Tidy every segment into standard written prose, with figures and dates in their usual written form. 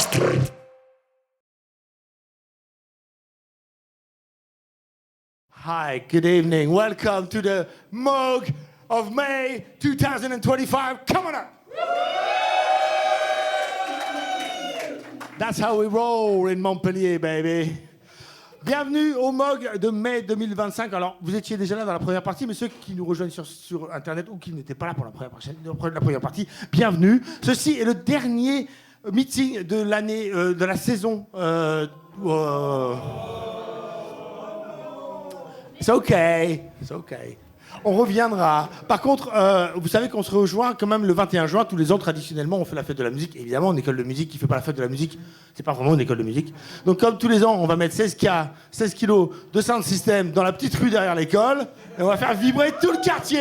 Fastlane. Hi, good evening. Welcome to the MAUG of May 2025. Come on up. That's how we roll in Montpellier, baby. Bienvenue au MAUG de mai 2025. Alors, vous étiez déjà là dans la première partie, mais ceux qui nous rejoignent sur Internet ou qui n'étaient pas là pour la première partie, bienvenue. Ceci est le dernier meeting de l'année, de la saison. It's okay. On reviendra. Par contre, vous savez qu'on se rejoint quand même le 21 juin. Tous les ans, traditionnellement, on fait la fête de la musique. Évidemment, une école de musique qui ne fait pas la fête de la musique, c'est pas vraiment une école de musique. Donc, comme tous les ans, on va mettre 16 kilos de sound system dans la petite rue derrière l'école. Et on va faire vibrer tout le quartier.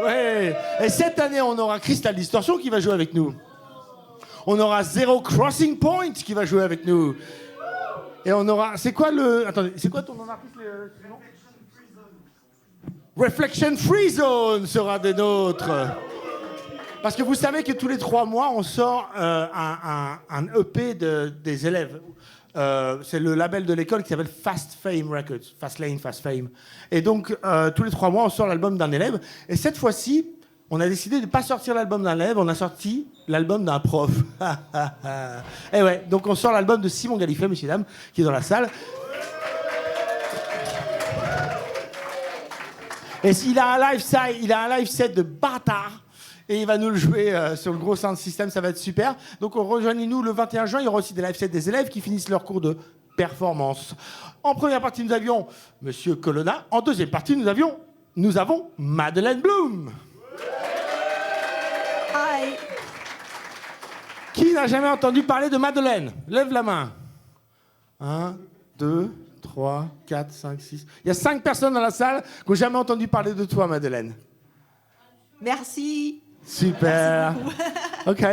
Ouais. Et cette année, on aura Crystal Distortion qui va jouer avec nous. On aura Zero Crossing Point qui va jouer avec nous. Et on aura... C'est quoi ton nom d'artiste Reflection Free Zone sera des nôtres. Parce que vous savez que tous les 3 mois, on sort un EP des élèves. C'est le label de l'école qui s'appelle Fastlane Records. Fastlane. Et donc, tous les 3 mois, on sort l'album d'un élève. Et cette fois-ci, on a décidé de ne pas sortir l'album d'un élève, on a sorti l'album d'un prof. Et ouais, donc on sort l'album de Simon Galifet, messieurs, dames, qui est dans la salle. Et il a un live set de bâtard. Et il va nous le jouer sur le gros sound system, ça va être super. Donc rejoignez-nous le 21 juin, il y aura aussi des live sets des élèves qui finissent leur cours de performance. En première partie, nous avions Monsieur Colonna. En deuxième partie, nous avons Madeleine Bloom. Hi. Qui n'a jamais entendu parler de Madeleine? Lève la main. 1, 2, 3, 4, 5, 6. Il y a 5 personnes dans la salle qui n'ont jamais entendu parler de toi, Madeleine. Merci. Super. Merci beaucoup. OK.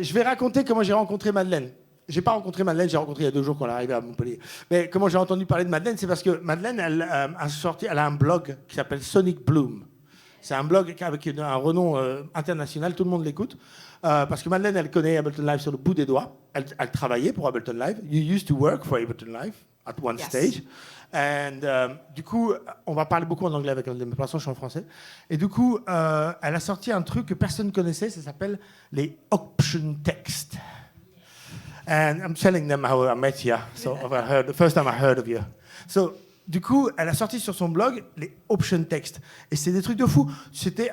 Je vais raconter comment j'ai rencontré Madeleine. J'ai pas rencontré Madeleine, j'ai rencontré il y a 2 jours quand elle est arrivée à Montpellier. Mais comment j'ai entendu parler de Madeleine, c'est parce que Madeleine, elle a un blog qui s'appelle Sonic Bloom. C'est un blog avec un renom international, tout le monde l'écoute. Parce que Madeleine, elle connaît Ableton Live sur le bout des doigts. Elle travaillait pour Ableton Live. You used to work for Ableton Live at one stage. And du coup, on va parler beaucoup en anglais avec elle, mais pour l'instant, je suis en français. Et du coup, elle a sorti un truc que personne ne connaissait, ça s'appelle les option text. And I'm telling them how I met you. So the first time I heard of you. So, du coup, elle a sorti sur son blog les option text. Et c'est des trucs de fou. C'était,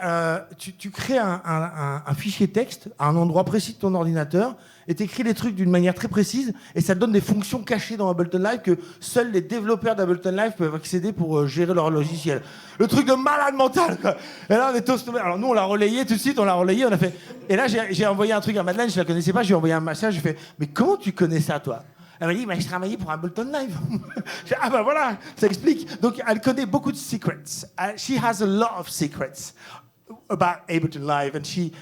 tu crées un fichier texte à un endroit précis de ton ordinateur et tu écris les trucs d'une manière très précise et ça te donne des fonctions cachées dans Ableton Live que seuls les développeurs d'Ableton Live peuvent accéder pour gérer leur logiciel. Le truc de malade mental, quoi. Et là, on est tous tombés. Alors nous, on l'a relayé tout de suite, on a fait... Et là, j'ai envoyé un truc à Madeleine, je la connaissais pas, j'ai envoyé un message, j'ai fait « Mais comment tu connais ça, toi ?» Elle m'a dit, je travaillais pour Ableton Live. J'ai dit, ah ben voilà, ça explique. Donc, elle connaît beaucoup de secrets. She has a lot of secrets about Ableton Live, and she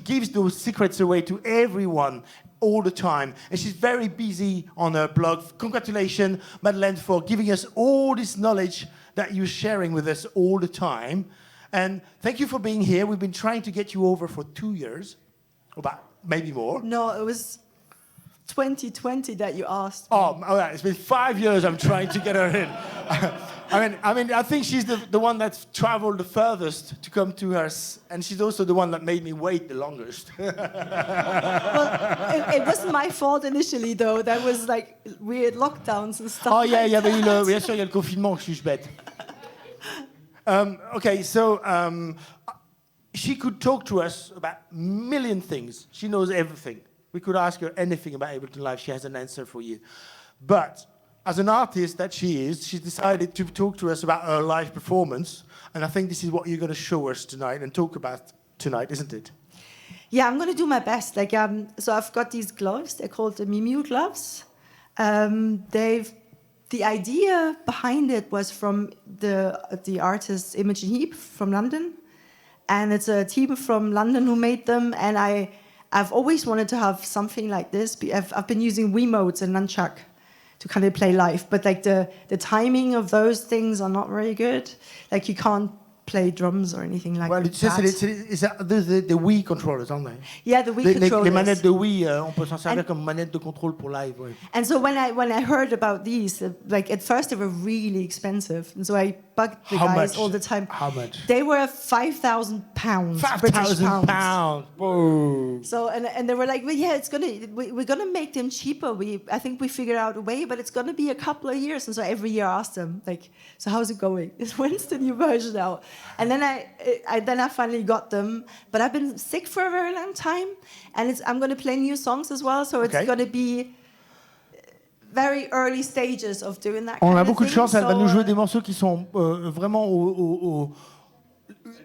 gives those secrets away to everyone all the time. And she's very busy on her blog. Congratulations, Madeleine, for giving us all this knowledge that you're sharing with us all the time. And thank you for being here. We've been trying to get you over for 2 years, about maybe more. No, it was 2020 that you asked me. Oh, all right. It's been 5 years I'm trying to get her in. I think she's the one that's traveled the furthest to come to us, and she's also the one that made me wait the longest. Well, it wasn't my fault initially, though. There was like weird lockdowns and stuff. Oh yeah, like il y avait bien sûr, il y a le confinement, je suis bête. Okay, so she could talk to us about a million things. She knows everything. We could ask her anything about Ableton Live. She has an answer for you. But as an artist that she is, she decided to talk to us about her live performance. And I think this is what you're going to show us tonight and talk about tonight, isn't it? Yeah, I'm going to do my best. So I've got these gloves. They're called the MiMU gloves. The idea behind it was from the artist Imogen Heap from London. And it's a team from London who made them. And I've always wanted to have something like this. I've been using Wiimotes and Nunchuck to kind of play live, but like the timing of those things are not very good. Like you can't play drums or anything like Ouais, tu sais, that. c'est des Wii controllers, aren't they? Yeah, the Wii controllers. Les manettes de Wii, on peut s'en servir comme manette de contrôle pour live. Ouais. And so when I heard about these, like at first they were really expensive, and so I bugged the guys all the time. How much? They were £5,000. 5,000 pounds. Whoa. So and they were like, well, yeah, we're gonna make them cheaper. I think we figured out a way, but it's gonna be a couple of years. And so every year I asked them, like, so how's it going? When's the new version out? And then I finally got them, but I've been sick for a very long time, and I'm gonna play new songs as well. So it's gonna be very early stages of doing that. On a beaucoup de chance. Elle va nous jouer des morceaux qui sont vraiment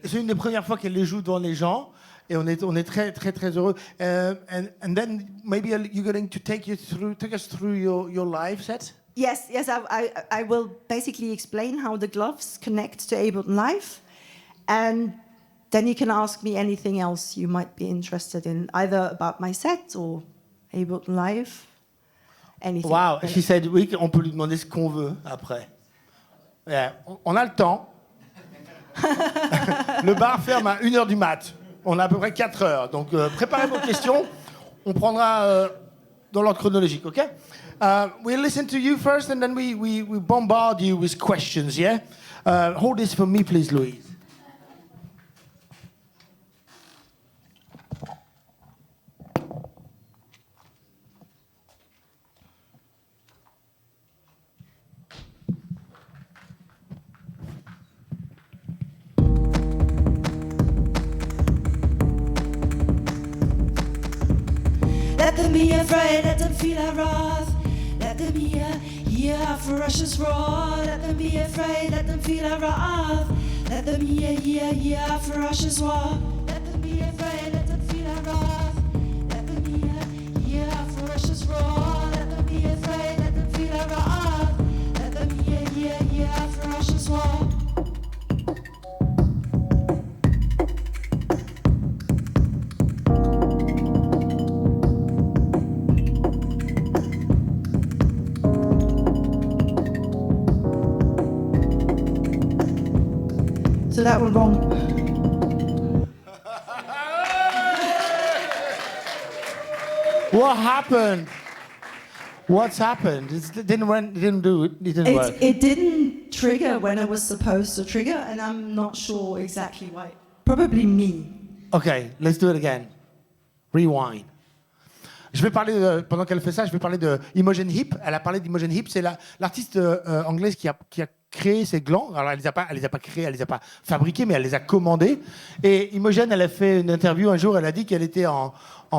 c'est une des premières fois qu'elle les joue devant les gens. Et on est très très très heureux. And then maybe you're going to take us through your live set. Yes. I will basically explain how the gloves connect to Ableton Live, and then you can ask me anything else you might be interested in, either about my set or Ableton Live. Anything. Wow, she said oui, on peut lui demander ce qu'on veut après. Yeah. On a le temps. Le bar ferme à 1h du mat. On a à peu près 4 heures. Donc préparez vos questions. On prendra dans l'ordre chronologique, OK? We'll listen to you first and then we bombard you with questions, yeah? Hold this for me, please, Louise. Let them be afraid, let them feel our wrath. Let them hear our ferocious roar. Let them be afraid, let them feel our wrath. Let them hear our ferocious roar. Let them be afraid, let them feel our wrath. Let them hear our ferocious roar. Let them be afraid, let them feel our wrath. Let them hear our ferocious roar. So that was wrong. What happened? What's happened? It didn't work. It didn't trigger when it was supposed to trigger, and I'm not sure exactly why. Probably me. Okay, let's do it again. Rewind. Je vais parler, pendant qu'elle fait ça, je vais parler de Imogen Heap. Elle a parlé d'Imogen Heap. C'est l'artiste anglaise qui a créé ces glands. Alors, elle les a pas créés, elle les a pas fabriqués, mais elle les a commandés. Et Imogen, elle a fait une interview un jour. Elle a dit qu'elle était en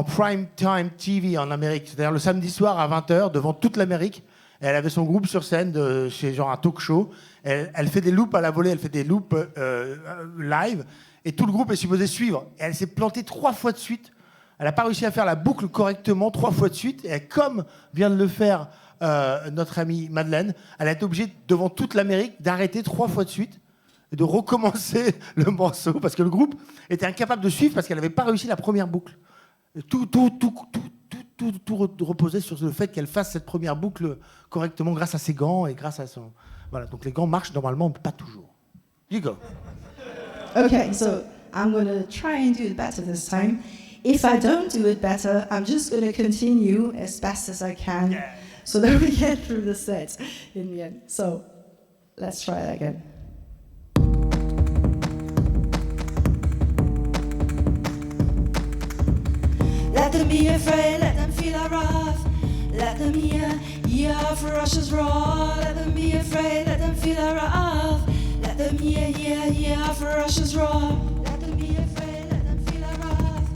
prime time TV en Amérique, c'est-à-dire le samedi soir à 20h devant toute l'Amérique. Et elle avait son groupe sur scène, chez genre un talk show. Elle fait des loops à la volée, elle fait des loops live. Et tout le groupe est supposé suivre. Et elle s'est plantée 3 fois de suite. Elle n'a pas réussi à faire la boucle correctement 3 fois de suite. Et comme vient de le faire notre amie Madeleine, elle a été obligée, devant toute l'Amérique, d'arrêter 3 fois de suite et de recommencer le morceau parce que le groupe était incapable de suivre parce qu'elle n'avait pas réussi la première boucle. Tout reposait sur le fait qu'elle fasse cette première boucle correctement grâce à ses gants et grâce à son... Voilà, donc les gants marchent normalement, mais pas toujours. You go. Okay, so I'm going to try and do it better this time. If I don't do it better, I'm just going to continue as fast as I can so that we get through the set in the end. So let's try that again. Let them be afraid, let them feel our wrath. Let them hear our ferocious roar. Let them be afraid, let them feel our wrath. Let them hear our ferocious roar. Let them be afraid, let them feel our wrath.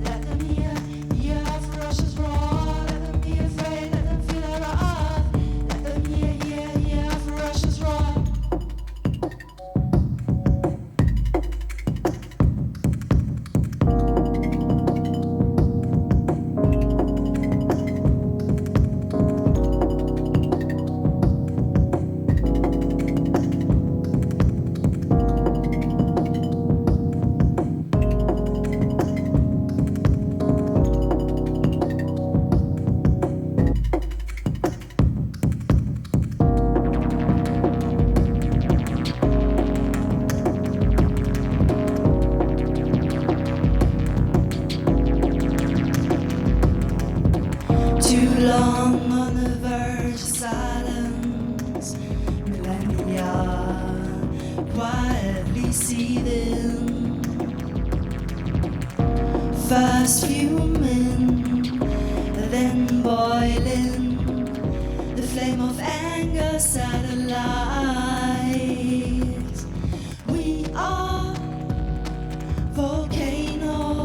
Let them hear our ferocious roar. Let them be afraid, let them feel our wrath. Let them hear our ferocious roar. Too long on the verge of silence, millennia quietly seething. First fuming, then boiling, the flame of anger satellites. We are volcanoes,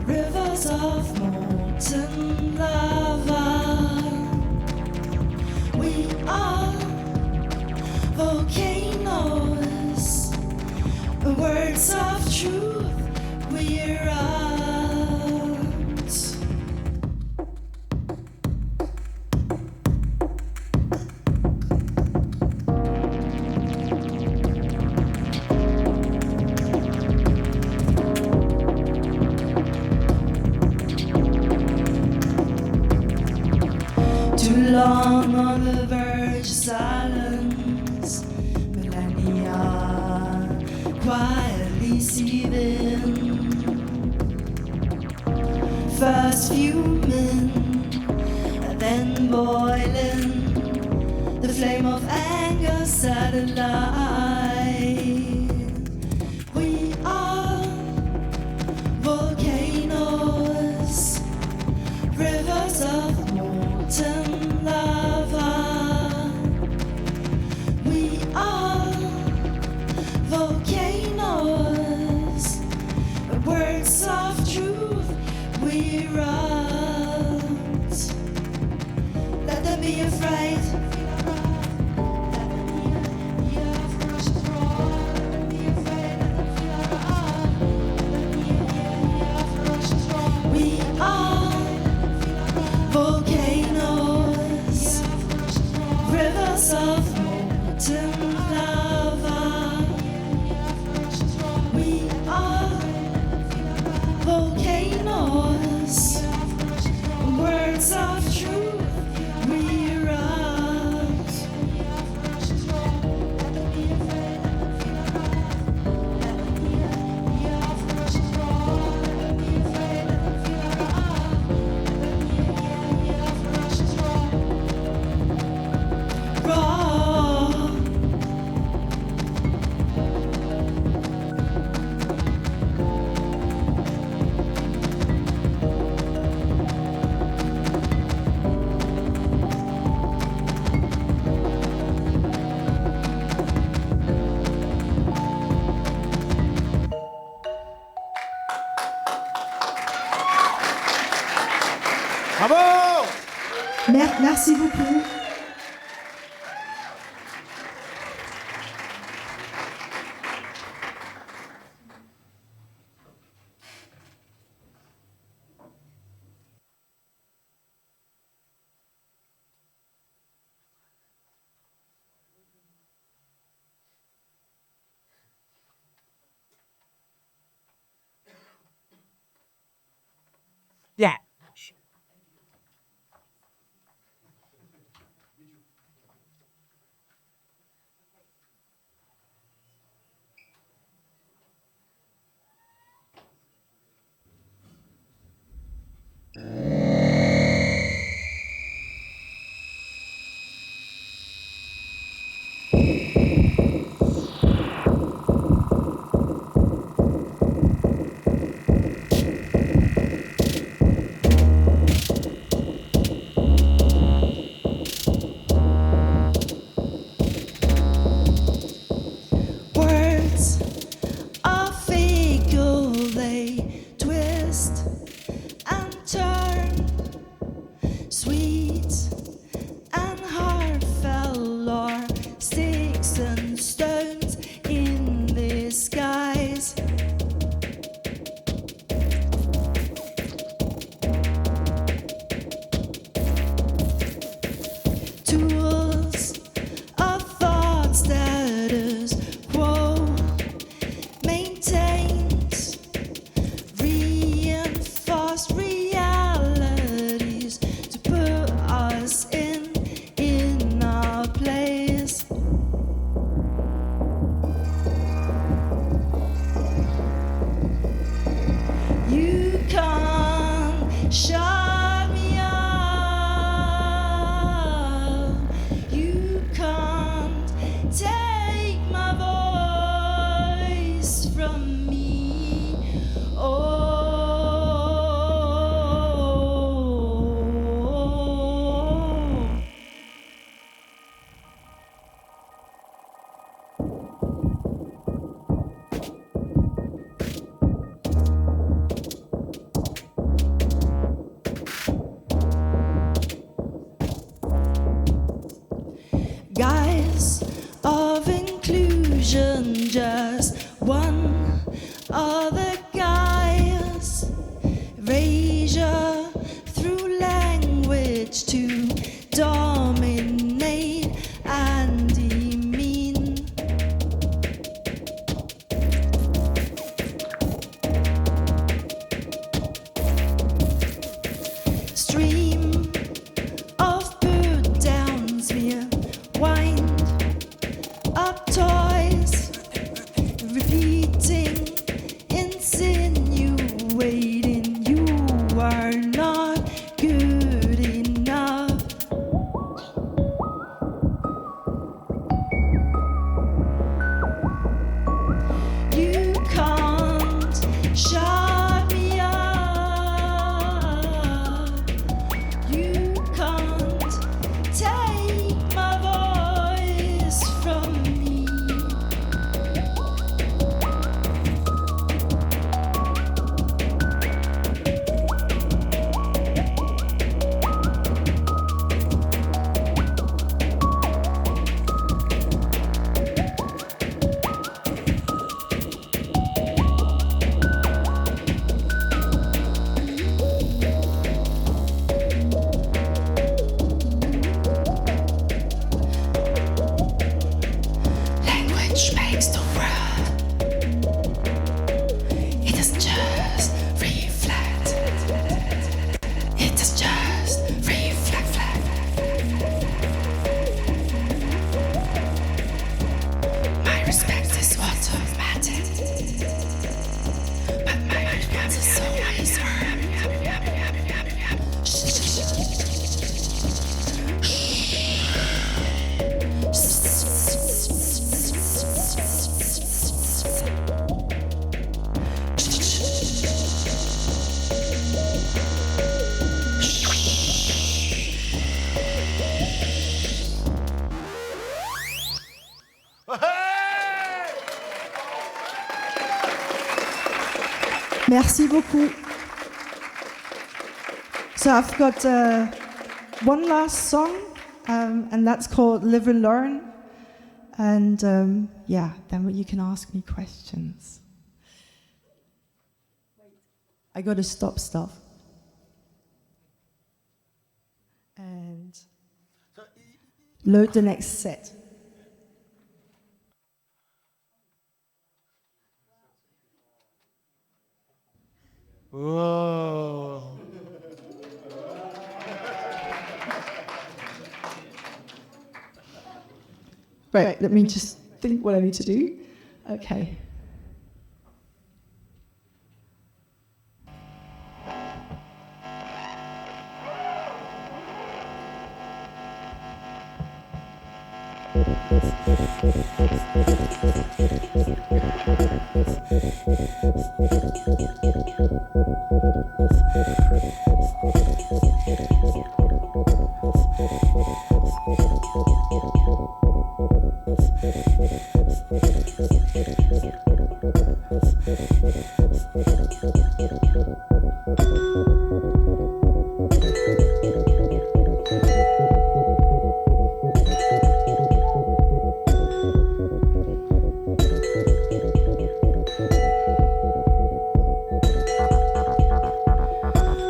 rivers of molten lava. We are volcanoes, words of truth we're out. Too long on the verge of silence, millennia quietly seething. First fuming, then boiling, the flame of anger satellite. We are volcanoes, rivers of molten lava. We are volcanoes, words of truth we write. Let them be afraid. Let them hear ferocious roar. Let them be afraid. Let them feel our heart. Let them hear ferocious roar. We are volcanoes, rivers of molten lava. We are volcanoes, words of truth we write. Let them be afraid, let them feel our heart. Let them hear ferocious roar. Let them be afraid, let them feel our heart. Let them hear ferocious roar. Roar. Bravo! Merci beaucoup. Yeah. Words are fickle, they twist and turn, sweet and heartfelt, or sticks and stones in disguise. Tools of thought status quo, maintains reinforced realities to put us in our place. You can't shut me Merci beaucoup. So I've got one last song, and that's called Live and Learn. And then you can ask me questions. I got to stop stuff. And load the next set. Whoa. Right, let me just think what I need to do. Okay.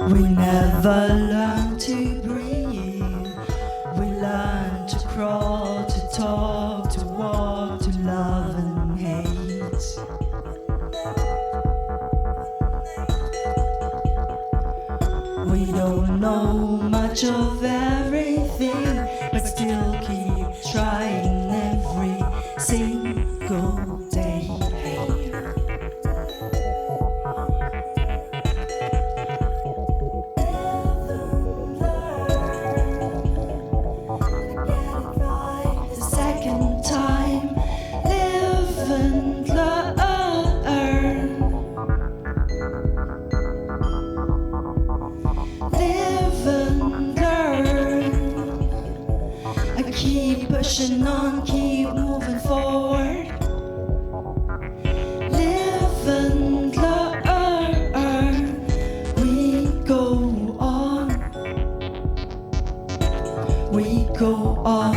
We never learn to breathe. We learn to crawl, to talk, to walk, to love and hate. We don't know much of everything, but still keep trying every single day. Pushing on, keep moving forward. Live and learn. We go on. We go on.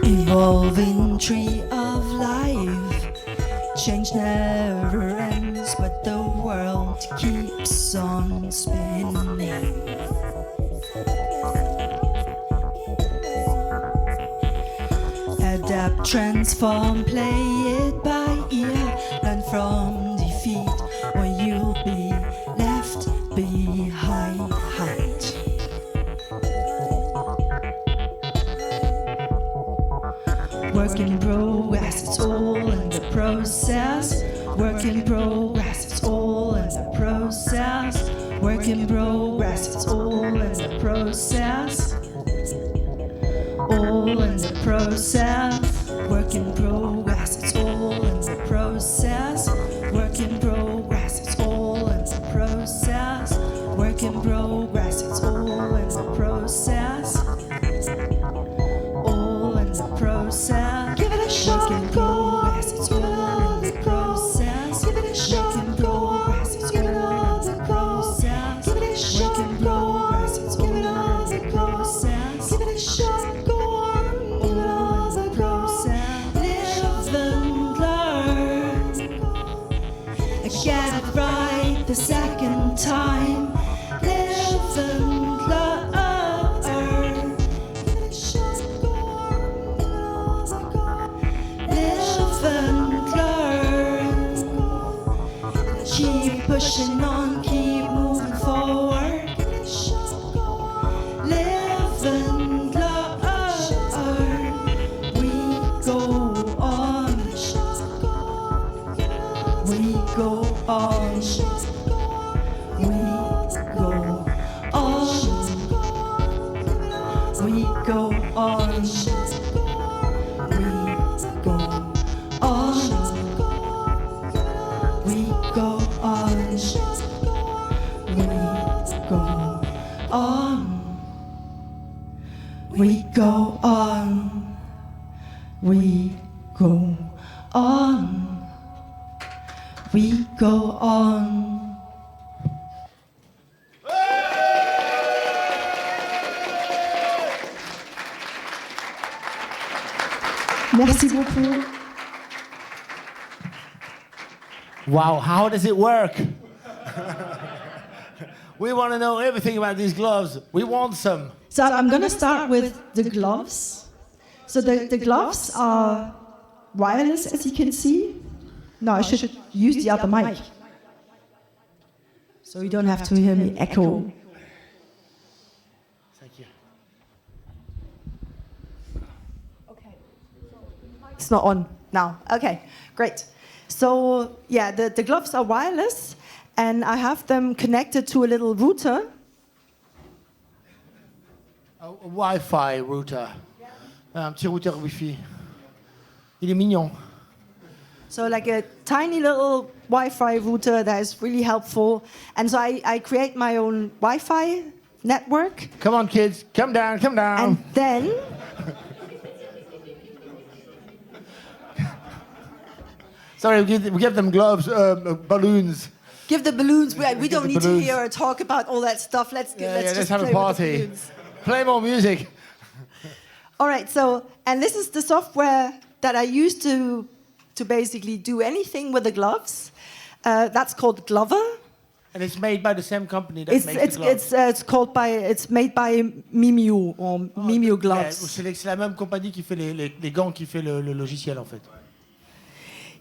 Evolving tree of life, change never ends, but the world keeps on spinning. Adapt, transform, play it by ear, learn from defeat, or you'll be left behind. Work in progress, it's all in the process. Work in progress, it's all in the process. Work in progress, it's all in the process. All in the process. Work in progress, it's all in the process. Work in progress, it's all in the process. Work in progress, it's all in the process. Process. Give it a shot and go on. It's all the process. Give it a shot and go on. Give it all the process. Give it a shot and go on. Give it all the process. Give it a shot and go on. Give it all the process. We go on. We go on. We go on. We go on. We go on. We go on. We go on. Merci beaucoup. Wow, how does it work? We want to know everything about these gloves. We want some. So I'm going to start with the gloves. So the gloves are wireless, as you can see. No, I should use the other mic. So you don't have to hear me echo. Thank you. Okay. It's not on now. Okay, great. So yeah, the gloves are wireless, and I have them connected to a little router. A Wi-Fi router. Un petit routeur Wi-Fi. Il est mignon. So like a tiny little Wi-Fi router that is really helpful. And so I create my own Wi-Fi network. Come on, kids. Come down, come down. And then... Sorry, we give them gloves, balloons. Give the balloons. We don't need balloons. to hear or talk about all that stuff. Let's just have play a party. with the balloons. Play more music. All right, so, and this is the software that I use to basically do anything with the gloves. That's called Glover. And it's made by the same company that makes the gloves. It's made by MiMU or MiMU gloves. C'est la même compagnie qui fait les gants, qui fait le logiciel en fait.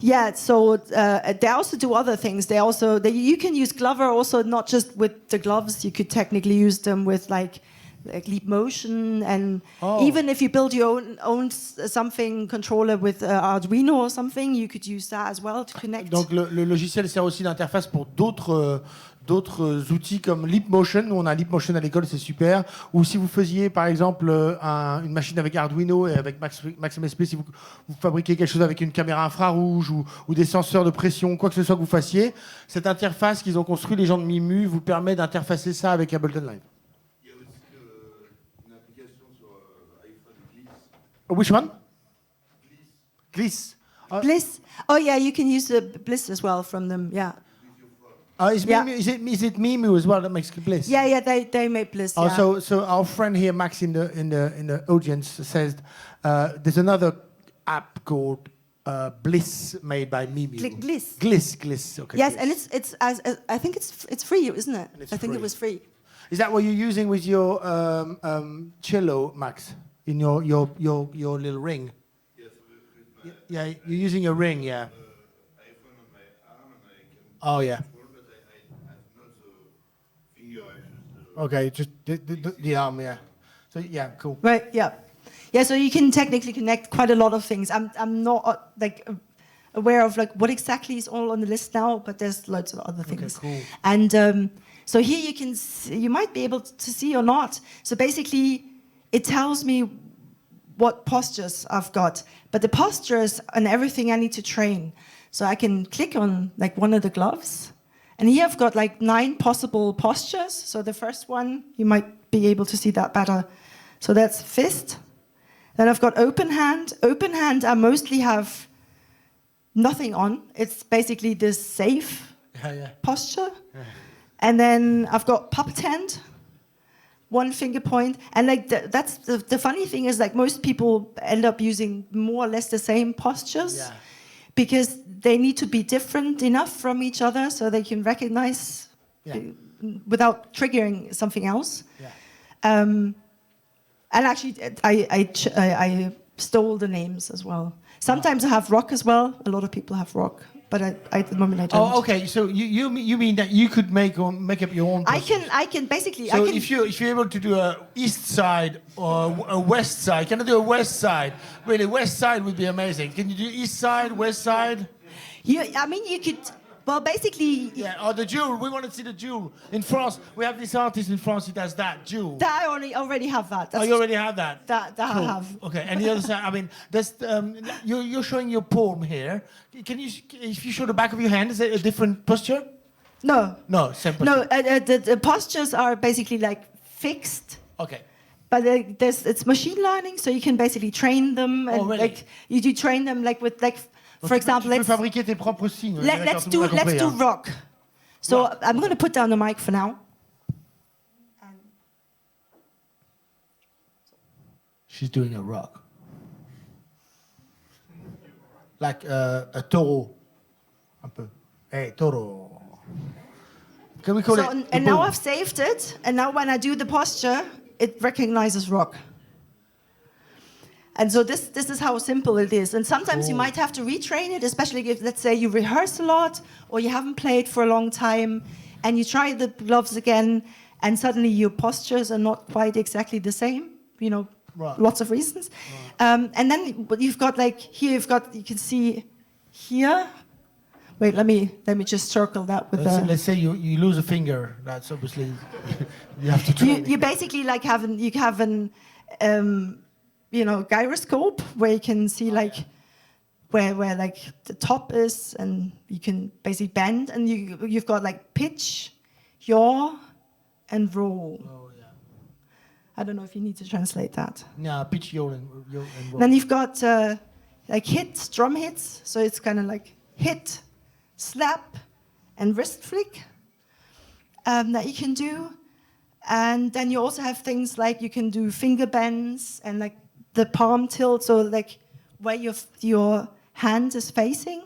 Yeah, so they also do other things. You can use Glover also not just with the gloves. You could technically use them with like Leap Motion, and even if you build your own something controller with Arduino or something, you could use that as well to connect. Donc le logiciel sert aussi d'interface pour d'autres outils comme Leap Motion. Nous on a Leap Motion à l'école, c'est super. Ou si vous faisiez par exemple une machine avec Arduino et avec MAUG, si vous fabriquez quelque chose avec une caméra infrarouge ou des senseurs de pression, quoi que ce soit que vous fassiez, cette interface qu'ils ont construit les gens de MiMU vous permet d'interfacer ça avec Ableton Live. Which one? Gliss. Bliss. Oh yeah, you can use the Bliss as well from them. Yeah. Is it MiMU as well that makes Bliss? Yeah, they make Bliss. Oh, yeah. so our friend here, Max, in the audience, says there's another app called Bliss made by MiMU. Gliss. Gliss. Okay. Yes, Gliss. and I think it's free, isn't it? I think it was free. Is that what you're using with your cello, Max? In your little ring? Yes. Yeah, you're using a ring, yeah. I phone on my arm and I can Oh, yeah. control, but I have not the finger. Okay, just the arm, yeah. So, yeah, cool. Right. Yeah. Yeah. So you can technically connect quite a lot of things. I'm not aware of like what exactly is all on the list now, but there's loads of other things. Okay, cool. And so here you might be able to see or not. So basically, it tells me what postures I've got, but the postures and everything I need to train. So I can click on like one of the gloves, and here I've got like 9 possible postures. So the first one, you might be able to see that better. So that's fist. Then I've got open hand. Open hand, I mostly have nothing on. It's basically this safe posture. Yeah. And then I've got puppet hand. 1 finger point, and like that's the funny thing is like most people end up using more or less the same postures because they need to be different enough from each other so they can recognize without triggering something else. And actually, I stole the names as well. Sometimes I have rock as well. A lot of people have rock. But at the moment I don't. Oh, okay. So you mean that you could make up your own postures? I can basically. So if you're able to do a east side or a west side, can I do a west side? Really, west side would be amazing. Can you do east side, west side? You could. Well, basically, Yeah, or the jewel. We want to see the jewel. In France, we have this artist in France who does that jewel. I already have that. Oh, you already have that? That Cool. I have. Okay, and the other side, I mean, there's, you're showing your palm here. Can you, if you show the back of your hand, is it a different posture? No. No, same posture. No, the postures are basically like fixed. Okay. But it's machine learning, so you can basically train them. And really? like you do train them like with like, for example, tu peux fabriquer tes propres signes. let's do rock. So Rock. I'm going to put down the mic for now. She's doing a rock. Like a taureau. Un peu. Hey, taureau. Can we call So, it? and now I've saved it, and now when I do the posture, it recognizes rock. And so this is how simple it is. And sometimes you might have to retrain it, especially if, let's say, you rehearse a lot or you haven't played for a long time and you try the gloves again and suddenly your postures are not quite exactly the same, you know, lots of reasons. Right. And then you've got like, here you can see here. Wait, let me just circle that with let's say you lose a finger. That's obviously, you have to train. You basically like have an gyroscope where you can see like where like the top is, and you can basically bend, and you've got like pitch, yaw, and roll. Oh yeah. I don't know if you need to translate that. Yeah, pitch, yaw, and roll. Then you've got like hits, drum hits. So it's kind of like hit, slap, and wrist flick that you can do. And then you also have things like you can do finger bends and like the palm tilt, so like where your hand is facing,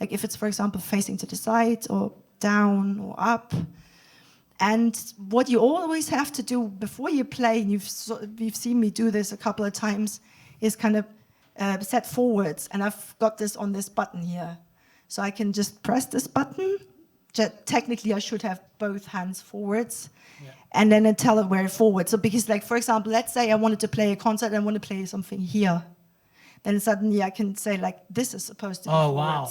like if it's, for example, facing to the side or down or up. And what you always have to do before you play, and you've seen me do this a couple of times, is kind of set forwards. And I've got this on this button here. So I can just press this button. Technically, I should have both hands forwards. Yeah. And then I tell it where forward. So because, like, for example, let's say I wanted to play a concert and I want to play something here. Then suddenly I can say, like, this is supposed to be forwards. Wow.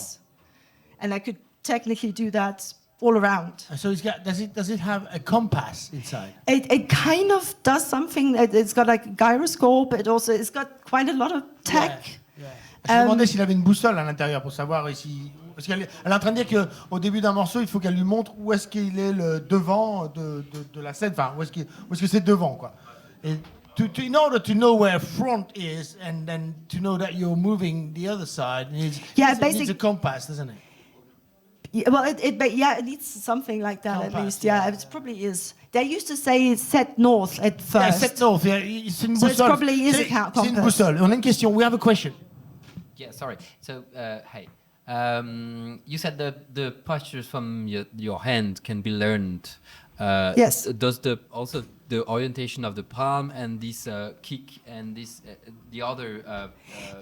And I could technically do that all around. So does it have a compass inside? It kind of does something. It's got like a gyroscope. It's got quite a lot of tech. Yeah. Je me demandais s'il avait une boussole à l'intérieur pour savoir si... Parce qu'elle est en train de dire qu'au début d'un morceau, il faut qu'elle lui montre où est-ce qu'il est le devant de la scène, enfin, où est-ce que c'est devant, quoi. Et in order to know where front is, and then to know that you're moving the other side, it needs a compass, doesn't it? Yeah, well, it needs something like that compass, at least. Yeah, it probably is. They used to say set north at first. Yeah, set north, yeah. C'est une boussole. So it probably is a compass. C'est une boussole. On a une question. We have a question. Yeah, sorry. So, hey. You said the postures from your hand can be learned. Yes. Does also the orientation of the palm and this kick and this the other?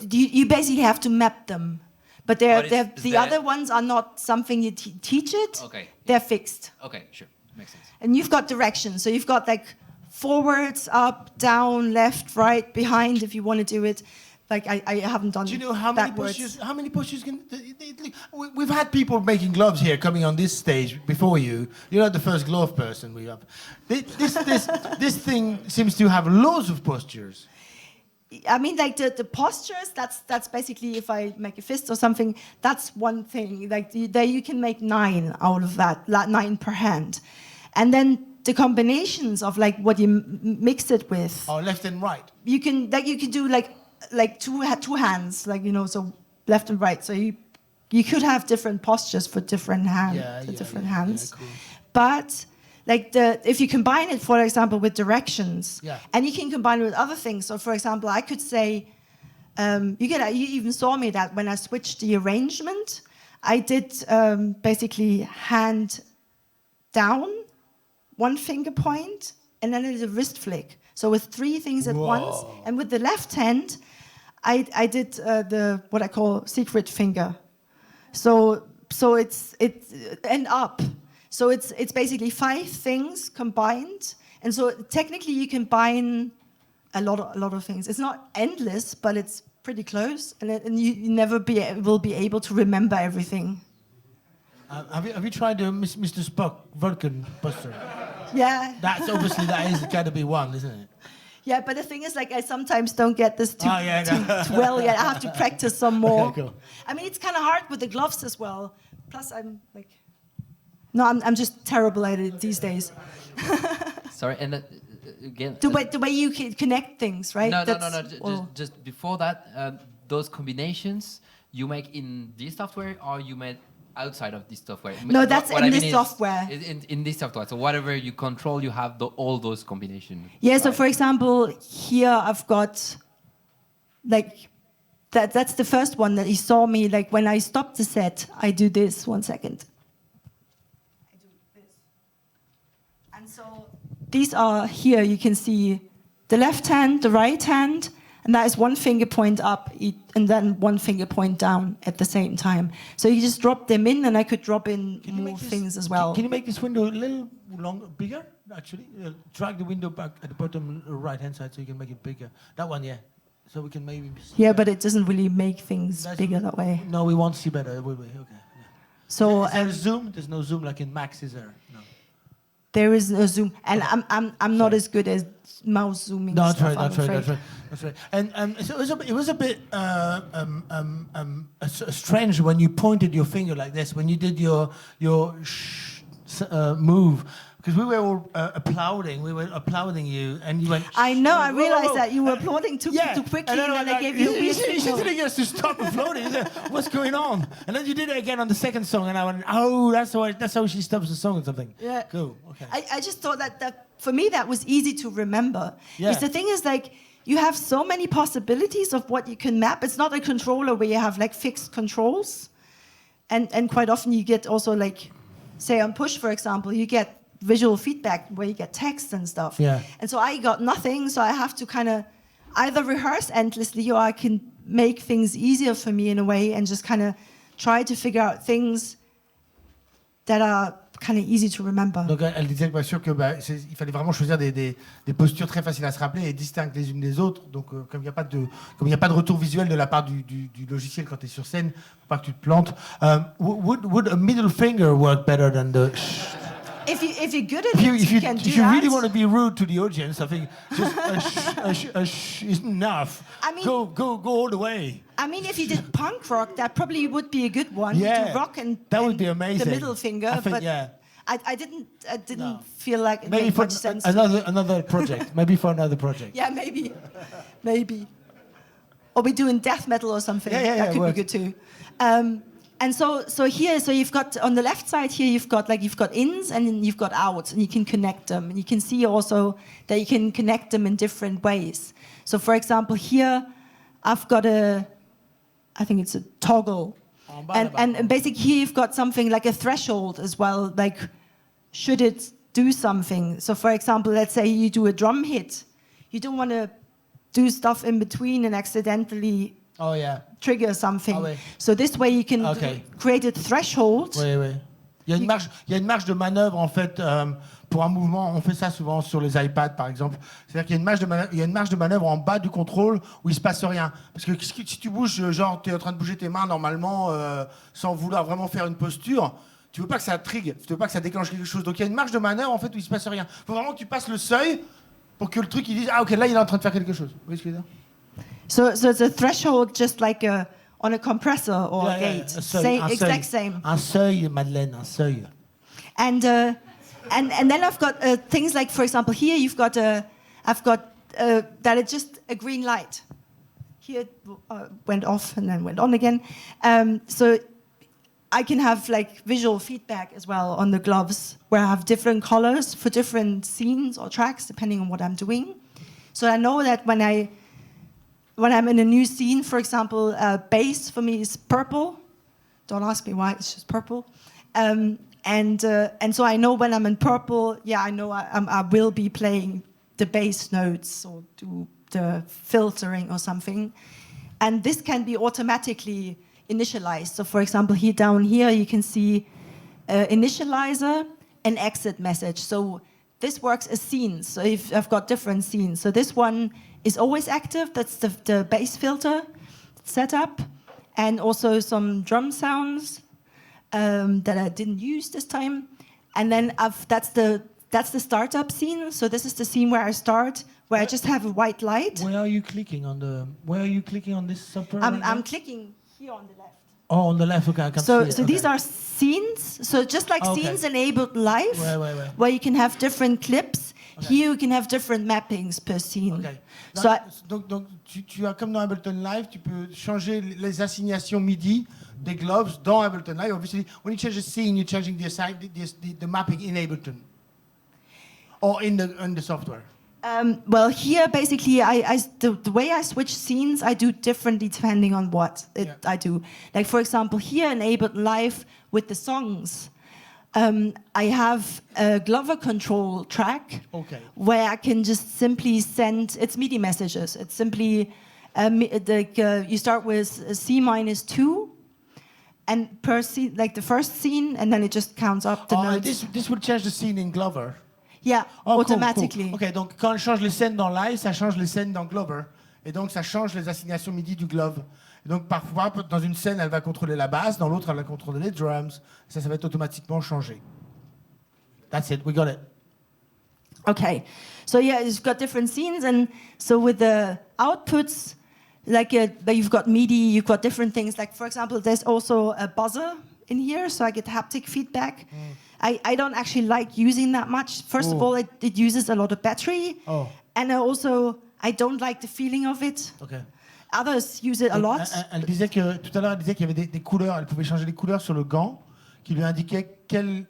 You basically have to map them, but the other ones are not something you teach it. Okay. They're fixed. Okay, sure, makes sense. And you've got directions, so you've got like forwards, up, down, left, right, behind if you want to do it. Like I haven't done. Do you know how many postures? How many postures can? We've had people making gloves here, coming on this stage before you. You're not the first glove person we have. This thing seems to have loads of postures. I mean, like the postures. That's basically if I make a fist or something. That's one thing. Like there you can make 9 out of that, 9 per hand, and then the combinations of like what you mix it with. Oh, left and right. You can do like two hands, like, you know, so left and right. So you could have different postures for different hands. Yeah, cool. But like if you combine it, for example, with directions, and you can combine it with other things. So for example, I could say, you even saw me that when I switched the arrangement, I did basically hand down, one finger point, and then there's a wrist flick. So with 3 things at once, and with the left hand, I did what I call secret finger. So it's and up. So it's basically 5 things combined, and so technically you combine a lot of things. It's not endless, but it's pretty close, and you never will be able to remember everything. Have you tried Mr. Spock Vulcan poster? Yeah. That is got to be one, isn't it? Yeah, but the thing is, like, I sometimes don't get this too no. well yet. I have to practice some more. Okay, cool. I mean, it's kind of hard with the gloves as well. Plus, I'm like, no, I'm just terrible at it these days. Sorry, and again. The way you can connect things, right? No. Just before that, those combinations you make in this software, or you made outside of this software? No, that's what in I this mean software. In this software. So whatever you control, you have all those combinations. Yeah. So for example, here I've got like that's the first one that he saw me. Like when I stop the set, I do this. 1 second. I do this. And so these are here. You can see the left hand, the right hand. And that is one finger point up and then one finger point down at the same time. So you just drop them in, and I could drop in more things as well. Can you make this window a little bigger, actually? Drag the window back at the bottom right-hand side so you can make it bigger. That one, yeah. So we can maybe... Yeah, but it doesn't really make things bigger that way. No, we won't see better, will we? Okay. Yeah. So is there a zoom? There's no zoom like in Max, is there? No. There is no zoom. And I'm not as good as mouse zooming That's stuff, right. And so it was a bit strange when you pointed your finger like this, when you did your move, because we were all applauding you, and you went... I know, I realized whoa. that you were applauding too quickly, and then I gave you a weird You signal. didn't get us to stop applauding. What's going on? And then you did it again on the second song, and I went, oh, that's how she stops the song or something. Yeah. Cool, okay. I just thought that for me, that was easy to remember. Yeah. Because the thing is, like, you have so many possibilities of what you can map. It's not a controller where you have, like, fixed controls. And quite often you get also, like, say on push, for example, you get visual feedback where you get text and stuff. Yeah. And so I got nothing, so I have to kind of either rehearse endlessly, or I can make things easier for me in a way and just kind of try to figure out things that are kind of easy to remember. Donc elle disait bien sûr que il fallait vraiment choisir des postures très faciles à se rappeler et distinctes les unes des autres. Donc comme il n'y a pas de retour visuel de la part du logiciel quand tu es sur scène, faut pas que tu te plantes. Would a middle finger work better than the... If you're good at it, you can do that. If you really want to be rude to the audience, I think just a sh is enough. I mean, go all the way. I mean, if you did punk rock, that probably would be a good one. Yeah, to rock and that would be amazing. The middle finger, I think, but yeah. I didn't feel like it maybe made for much sense. another project. Maybe for another project. Yeah, maybe. Or we doing death metal or something. Yeah, that could be good too. And so here, so you've got on the left side here, you've got ins and then you've got outs, and you can connect them. And you can see also that you can connect them in different ways. So for example, here I've got I think it's a toggle. And basically here you've got something like a threshold as well, like should it do something? So for example, let's say you do a drum hit. You don't want to do stuff in between and accidentally trigger something. Ah, ouais. So this way you can create a threshold. Oui. Il y a une marge de manœuvre en fait pour un mouvement. On fait ça souvent sur les iPads par exemple. C'est-à-dire qu'il y a une marge de manœuvre en bas du contrôle où il se passe rien. Parce que si tu bouges, genre tu es en train de bouger tes mains normalement sans vouloir vraiment faire une posture, tu veux pas que ça trigger, tu veux pas que ça déclenche quelque chose. Donc il y a une marge de manœuvre en fait où il se passe rien. Il faut vraiment que tu passes le seuil pour que le truc il dise ah ok là il est en train de faire quelque chose. Vous voyez ce que je veux dire? So it's a threshold just like on a compressor or a gate. Exact same. Un seuil, Madeleine, un seuil. And then I've got things like, for example, here you've got I've got that it's just a green light. Here it went off and then went on again. So I can have like visual feedback as well on the gloves, where I have different colors for different scenes or tracks depending on what I'm doing. So I know that when I'm in a new scene, for example, bass for me is purple. Don't ask me why, it's just purple. And so I know when I'm in purple, I know I will be playing the bass notes or do the filtering or something. And this can be automatically initialized. So for example, down here, you can see initializer and exit message. So this works as scenes. So if I've got different scenes. So this one is always active. That's the bass filter setup, and also some drum sounds. that I didn't use this time. And then that's the startup scene. So this is the scene where I start, where I just have a white light. Where are you clicking on this software? I'm clicking here on the left. Oh, on the left. Okay, I can see it. So these are scenes. So just like scenes in Ableton Live, where you can have different clips. Okay. Here you can have different mappings per scene. Okay. Donc tu as comme dans Ableton Live, tu peux changer les assignations MIDI des gloves dans Ableton Live. Obviously, when you change a scene, you're changing the mapping in Ableton or in the software. Well, here basically, the way I switch scenes, I do differently depending on what I do. Like for example, here in Ableton Live with the songs, I have a Glover control track where I can just simply send, it's MIDI messages. It's simply, you start with C-2, and per scene, like the first scene, and then it just counts up the notes. This will change the scene in Glover. Yeah, automatically. Cool. Ok, donc quand elle change les scènes dans Live, ça change les scènes dans Glover. Et donc ça change les assignations MIDI du Glove. Et donc parfois, dans une scène, elle va contrôler la basse, dans l'autre, elle va contrôler les drums. Ça va être automatiquement changé. That's it, we got it. Okay, so yeah, you've got different scenes, and so with the outputs, like you've got MIDI, you've got different things. Like for example, there's also a buzzer in here, so I get haptic feedback. I don't actually like using that much. First of all, it uses a lot of battery, and I don't like the feeling of it. Okay. Others use it a lot. Elle disait que tout à l'heure, elle disait qu'il y avait des couleurs. Elle pouvait changer les couleurs sur le gant, qui lui indiquait quel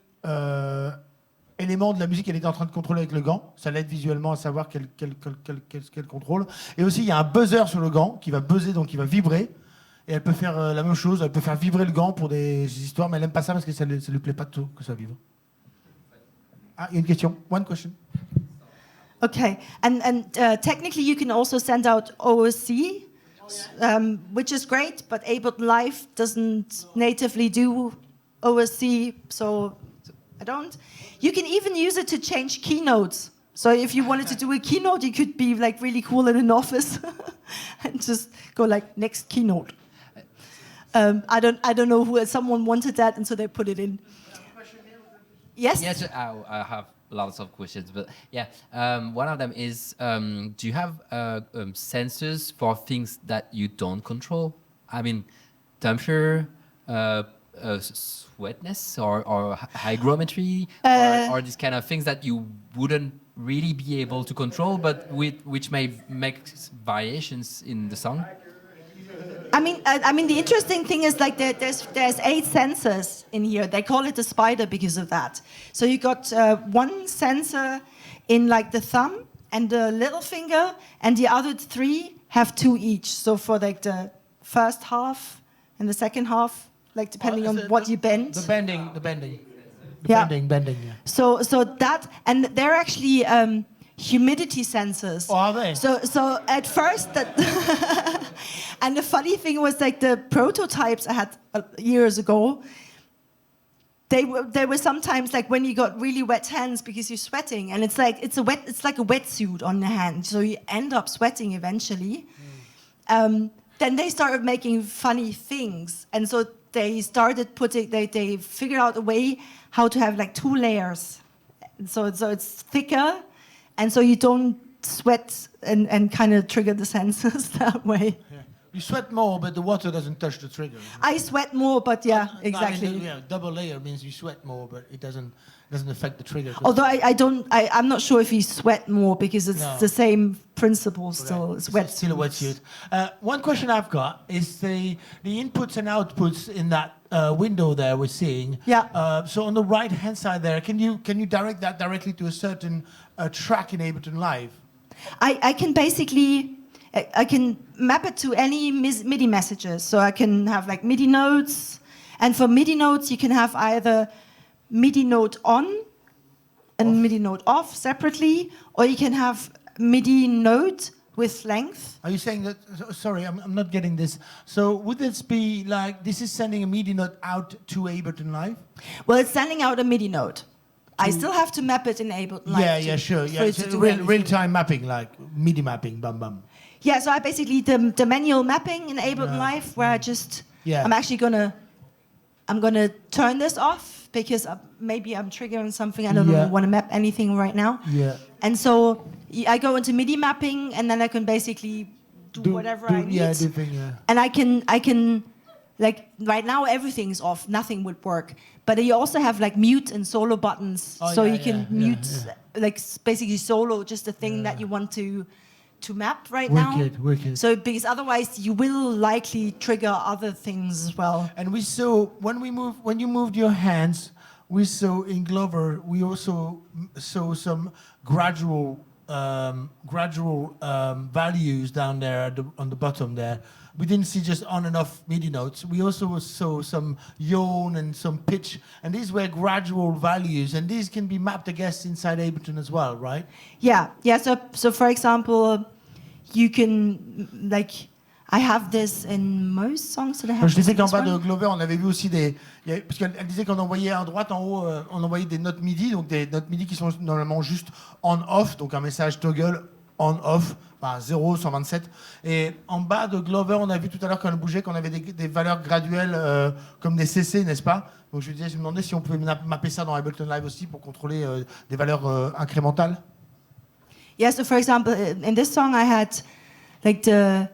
élément de la musique elle était en train de contrôler avec le gant. Ça l'aide visuellement à savoir quel contrôle. Et aussi, il y a un buzzer sur le gant qui va buzzer, donc qui va vibrer. Et elle peut faire la même chose, elle peut faire vibrer le gant pour des histoires, mais elle n'aime pas ça parce que ça ne lui plaît pas de tout que ça vibre. Ah, il y a une question. One question. Okay, and technically you can also send out OSC, which is great, but Ableton Live doesn't natively do OSC, so I don't. You can even use it to change keynotes. So if you wanted to do a keynote, you could be like really cool in an office and just go like next keynote. I don't know who someone wanted that, and so they put it in. Yes. Yes, I have lots of questions, but yeah, one of them is: do you have sensors for things that you don't control? I mean, temperature, sweetness, or hygrometry, or these kind of things that you wouldn't really be able to control, but which may make variations in the song. I mean, the interesting thing is like there's 8 sensors in here. They call it the spider because of that. So you got one sensor in like the thumb and the little finger, and the other 3 have 2 each. So for like the first half and the second half, like depending on what you bend. The bending. Yeah. Bending. Yeah. So that, and they're actually humidity sensors. Oh, are they? So at first that, and the funny thing was like the prototypes I had years ago, they were sometimes like when you got really wet hands because you're sweating, and it's like a wetsuit on the hand, so you end up sweating eventually. Then they started making funny things, and so they started they figured out a way how to have like 2 layers, so it's thicker, and so you don't sweat and kind of trigger the sensors that way. Yeah. You sweat more, but the water doesn't touch the trigger. I sweat more, but yeah, exactly. I mean, double layer means you sweat more, but it doesn't affect the trigger. Although I'm not sure if you sweat more because it's the same principle still. It's wet. Still a wetsuit. One question I've got is the inputs and outputs in that window there we're seeing. Yeah. So on the right hand side there, can you direct that directly to a certain track in Ableton Live? I can basically. I can map it to any MIDI messages. So I can have like MIDI notes. And for MIDI notes, you can have either MIDI note on and MIDI note off separately, or you can have MIDI note with length. Are you saying that, sorry, I'm not getting this. So would this be like, this is sending a MIDI note out to Ableton Live? Well, it's sending out a MIDI note. I still have to map it in Ableton Live. Yeah, sure. Yeah, it's real-time mapping, like MIDI mapping, bum. Yeah, so I basically, the manual mapping in Ableton Live, where I'm actually going to I'm gonna turn this off because maybe I'm triggering something. I don't want to map anything right now. Yeah. And so I go into MIDI mapping, and then I can basically do whatever I need. Yeah, different, yeah. And I can, like right now everything's off, nothing would work. But you also have like mute and solo buttons, so you can mute like basically solo just the thing that you want to map right now. Wicked. So because otherwise you will likely trigger other things as well. And we saw when you moved your hands, we saw in Glover, we also saw some gradual values down there on the bottom there. We didn't see just on and off MIDI notes. We also saw some yawn and some pitch, and these were gradual values, and these can be mapped, I guess, inside Ableton as well, right? Yeah. So for example, you can like I have this in most songs that I have. Je disais qu'en bas de Glover, on avait vu aussi parce qu'elle disait qu'on envoyait à droite, en haut, on envoyait des notes MIDI, donc des notes MIDI qui sont normalement juste on/off, donc un message toggle on/off, 0, 127. Et en bas de Glover, on a vu tout à l'heure quand elle bougeait qu'on avait des valeurs graduelles comme des CC, n'est-ce pas? Donc je me demandais si on pouvait mapper ça dans Ableton Live aussi pour contrôler des valeurs incrémentales. Yeah, so for example, in this song I had like the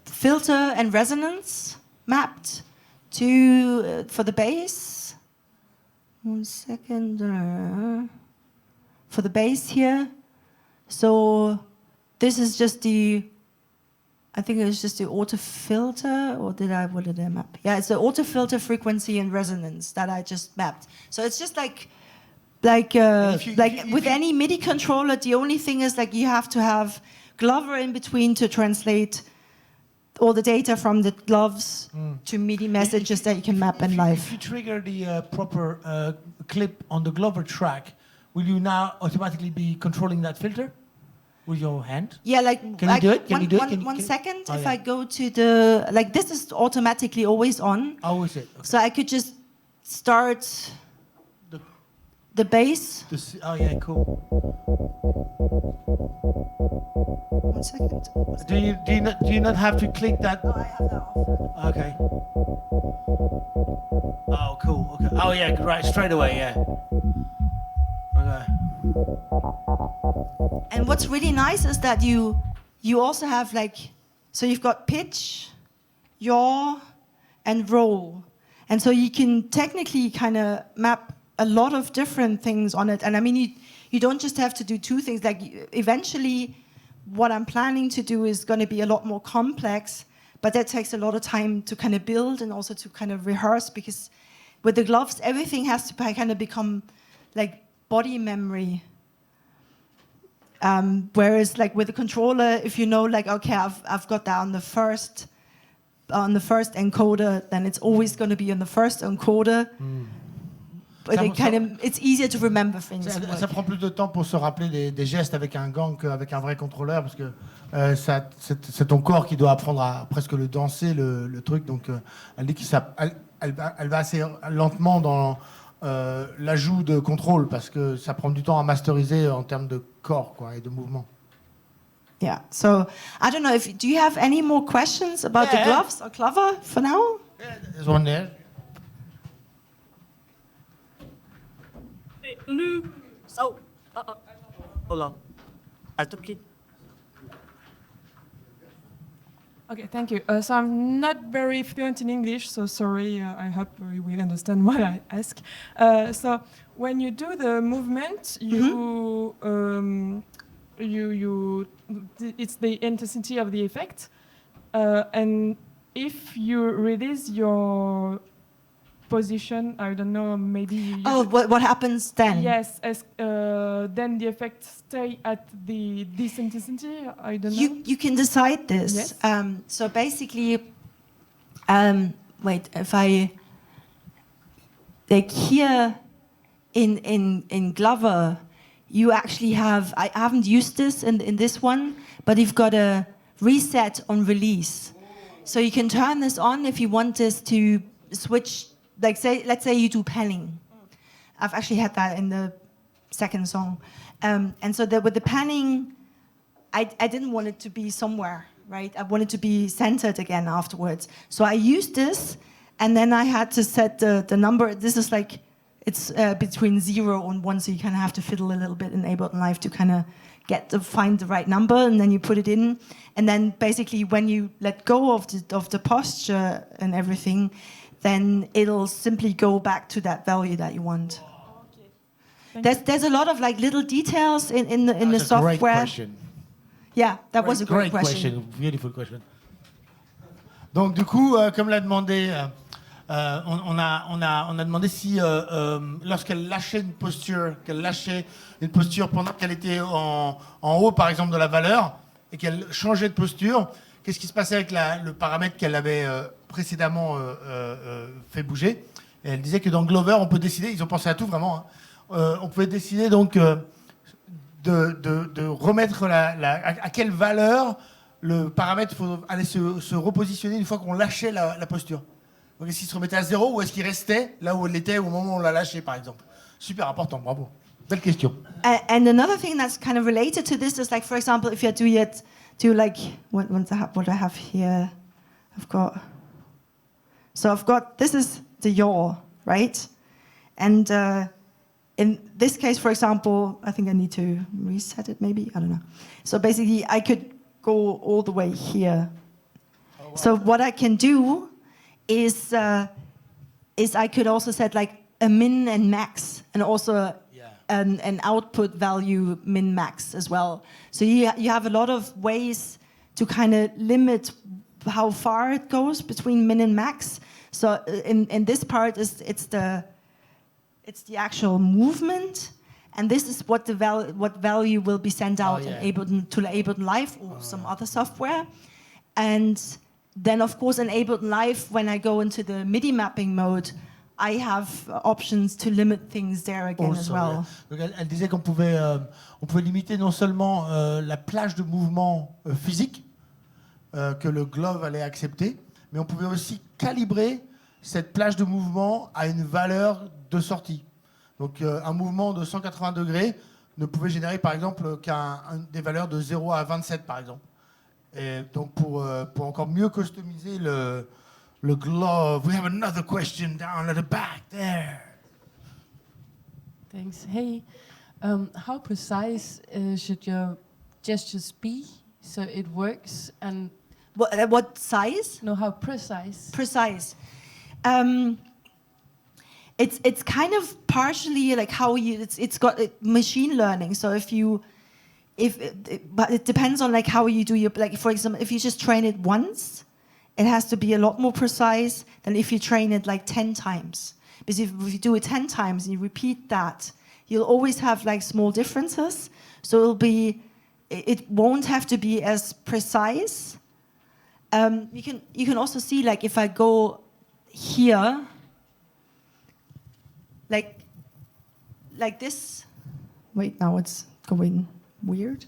filter and resonance mapped to for the bass. 1 second. For the bass here. So this is just I think it was just the auto filter, or what did I map? Yeah, it's the auto filter frequency and resonance that I just mapped. So it's just like with any MIDI controller, the only thing is like you have to have Glover in between to translate all the data from the gloves to MIDI messages that you can map in live. If you trigger the proper clip on the Glover track, will you now automatically be controlling that filter with your hand? Yeah, Can you do it? One second. If I go to the this is automatically always on. Oh, is it? Okay. So I could just start the bass. Oh yeah, cool. 1 second. Do you not have to click that? No, I have that off. Okay. Oh, cool. Okay. Oh yeah, right, straight away, yeah. Okay. And what's really nice is that you also have so you've got pitch, yaw, and roll. And so you can technically kind of map a lot of different things on it. And I mean, you don't just have to do two things. Like eventually, what I'm planning to do is going to be a lot more complex, but that takes a lot of time to kind of build and also to kind of rehearse, because with the gloves, everything has to kind of become like body memory. Whereas like with the controller, if you know okay, I've got that on the first encoder, then it's always going to be on the first encoder. But it's easier to remember things. Ça prend plus de temps pour se rappeler des gestes avec un gant qu'avec un vrai contrôleur, parce que c'est ton corps qui doit apprendre à presque le danser, le truc. Donc elle dit qu'elle va assez lentement dans l'ajout de contrôle, parce que ça prend du temps à masteriser en termes de corps et de mouvement. Yeah. So I don't know do you have any more questions about the gloves or Glover for now? Yeah, there's one there. Oh, hold on. Alto, Okay, thank you. So I'm not very fluent in English, so sorry. I hope you will understand what I ask. So when you do the movement, it's the intensity of the effect, and if you release your position, I don't know, maybe. What happens then? Yes, then the effect stay at this intensity. I don't know. You can decide this. Yes. So basically, wait, if I here in Glover, you actually have. I haven't used this in this one, but you've got a reset on release, so you can turn this on if you want this to switch. Let's say you do panning. I've actually had that in the second song. And so with the panning, I didn't want it to be somewhere, right? I wanted to be centered again afterwards. So I used this, And then I had to set the number. This is like, it's between 0 and 1, so you kind of have to fiddle a little bit in Ableton Live to kind of find the right number, and then you put it in. And then basically when you let go of the posture and everything, then it'll simply go back to that value that you want. There's a lot of like little details in the software. Great question. Yeah, that was a great question. Beautiful question. Donc du coup, comme l'a demandé, on a demandé si lorsqu'elle lâchait une posture, pendant qu'elle était en haut, par exemple, de la valeur, et qu'elle changeait de posture, qu'est-ce qui se passait avec le paramètre qu'elle avait précédemment fait bouger. Et elle disait que dans Glover, on peut décider, ils ont pensé à tout vraiment, hein, on pouvait décider donc de remettre à quelle valeur le paramètre allait se repositionner une fois qu'on lâchait la posture. Donc est-ce qu'il se remettait à 0 ou est-ce qu'il restait là où il était au moment où on l'a lâché, par exemple? Super important, bravo. Belle question. And another thing that's kind of related to this is like, for example, if you do like, what I have here, I've got, this is the yaw, right? And in this case, for example, I think I need to reset it maybe, I don't know. So basically I could go all the way here. Oh, wow. So what I can do is I could also set like a min and max, and also an output value min max as well. So you have a lot of ways to kind of limit how far it goes between min and max. So in this part it's the actual movement, and this is what value will be sent out in Ableton to Ableton Live or some other software. And then of course in Ableton Live, when I go into the MIDI mapping mode, I have options to limit things there again as well. Donc elle disait qu'on pouvait limiter non seulement la plage de mouvement physique que le glove allait accepter, mais on pouvait aussi calibrer cette plage de mouvement à une valeur de sortie. Donc un mouvement de 180 degrés ne pouvait générer par exemple des valeurs de 0 à 27 par exemple. Et donc pour encore mieux customiser le glove, we have another question down at the back there. Thanks. Hey, how precise should your gestures be so it works? And what size? No, how precise? Precise. It's kind of partially like how it's got machine learning. So but it depends on like how you do your, like for example, if you just train it once, it has to be a lot more precise than if you train it like 10 times. Because if you do it 10 times and you repeat that, you'll always have like small differences. So it won't have to be as precise. You can also see like if I go here, like this. Wait, now it's going weird.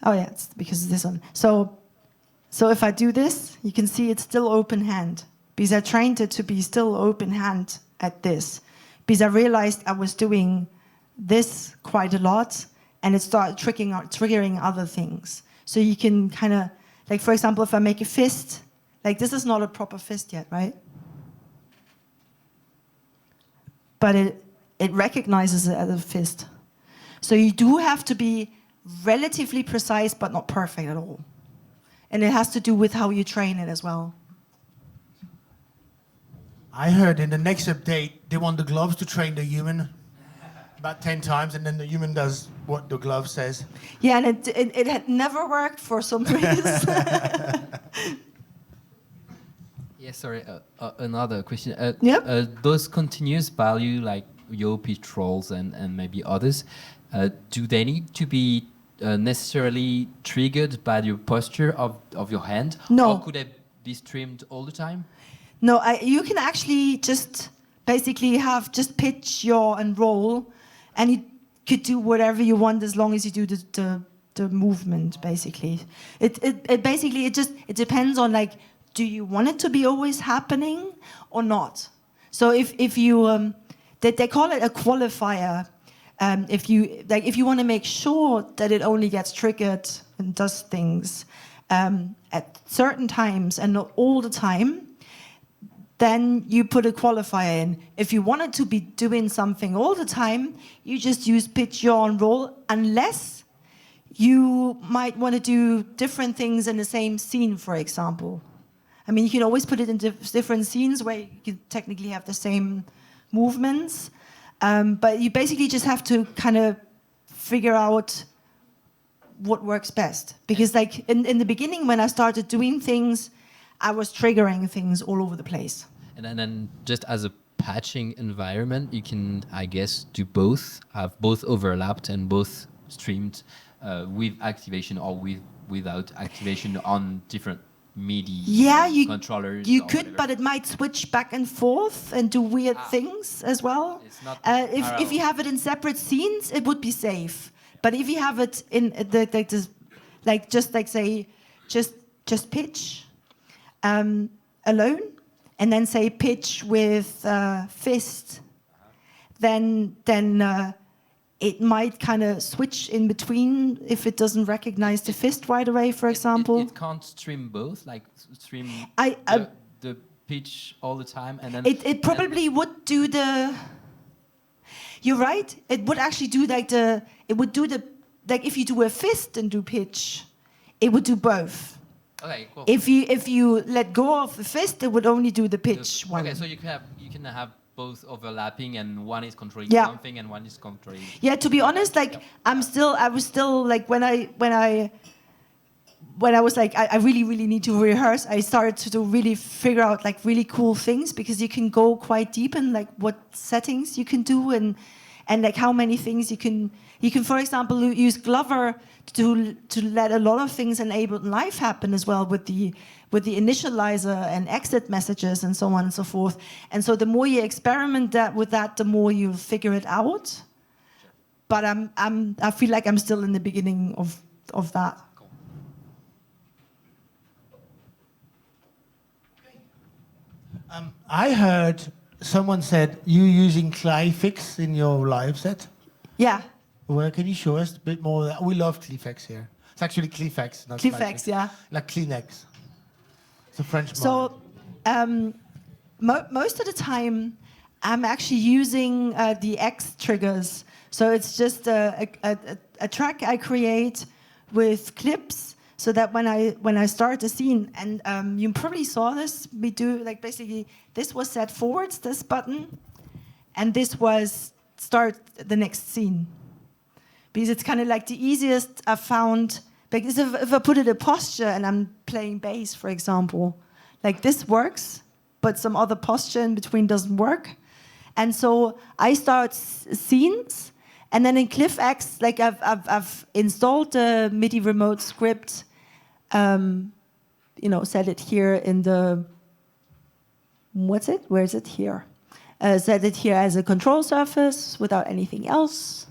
Oh yeah, it's because of this one. So if I do this, you can see it's still open hand, because I trained it to be still open hand at this, because I realized I was doing this quite a lot, and it started triggering other things. So you can kind of, like for example, if I make a fist, like this is not a proper fist yet, right? But it recognizes it as a fist. So you do have to be relatively precise, but not perfect at all. And it has to do with how you train it as well. I heard in the next update, they want the gloves to train the human about 10 times, and then the human does what the glove says. Yeah, and it had never worked for some reason. Yeah, sorry, another question. Yep. Those continuous value, like your trolls and maybe others, do they need to be necessarily triggered by your posture of your hand? No. Or could they be streamed all the time? No, you can actually just basically have just pitch, yaw, and roll, and you could do whatever you want as long as you do the movement. Basically, it depends on like, do you want it to be always happening or not? So if you they call it a qualifier. If you want to make sure that it only gets triggered and does things at certain times and not all the time, then you put a qualifier in. If you wanted to be doing something all the time, you just use pitch, yaw, and roll, unless you might want to do different things in the same scene, for example. I mean, you can always put it in different scenes where you can technically have the same movements, but you basically just have to kind of figure out what works best. Because like in the beginning, when I started doing things, I was triggering things all over the place. And then just as a patching environment, you can, I guess, do both, have both overlapped and both streamed with activation or without activation on different MIDI controllers. You could, but it might switch back and forth and do weird things as well. It's not if you have it in separate scenes, it would be safe. But if you have it in just pitch alone, and then say pitch with fist, then it might kind of switch in between if it doesn't recognize the fist right away, for example. It can't stream both, like stream the pitch all the time, and then it probably would do the. You're right. It would actually do like if you do a fist and do pitch, it would do both. Okay, cool. If you let go of the fist, it would only do the pitch one. Okay, so you can have both overlapping, and one is controlling something, and one is controlling. Yeah, to be honest, like I was still like when I was like I really need to rehearse. I started to really figure out like really cool things, because you can go quite deep in like what settings you can do and like how many things you can for example use Glover to let a lot of things in Ableton Live happen as well with the initializer and exit messages and so on and so forth. And so the more you experiment with that, the more you figure it out. But I feel like I'm still in the beginning of that. I heard someone said you using Clifix in your live set. Yeah. Well, can you show us a bit more of that? We love Clifix here. It's actually Clifix, not Clifix, yeah. Like Kleenex. It's a French So, most of the time, I'm actually using the X triggers. So it's just a track I create with clips, so that when I start a scene, and you probably saw this, we do like basically this was set forwards, this button, and this was start the next scene. Because it's kind of like the easiest I've found. Because if I put it in posture and I'm playing bass, for example, like this works, but some other posture in between doesn't work. And so I start scenes, and then in CliffX, like I've installed the MIDI remote script, set it here in the, where is it here? Set it here as a control surface without anything else.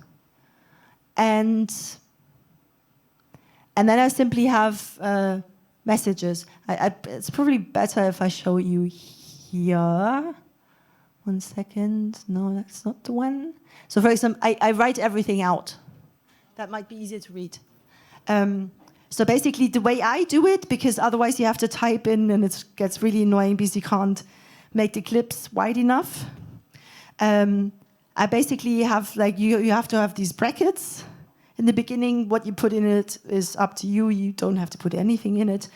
And then I simply have messages. It's probably better if I show you here. 1 second. No, that's not the one. So for example, I write everything out. That might be easier to read. So basically the way I do it, because otherwise you have to type in and it gets really annoying because you can't make the clips wide enough. I basically have like, you have to have these brackets. In the beginning, what you put in it is up to you. You don't have to put anything in it.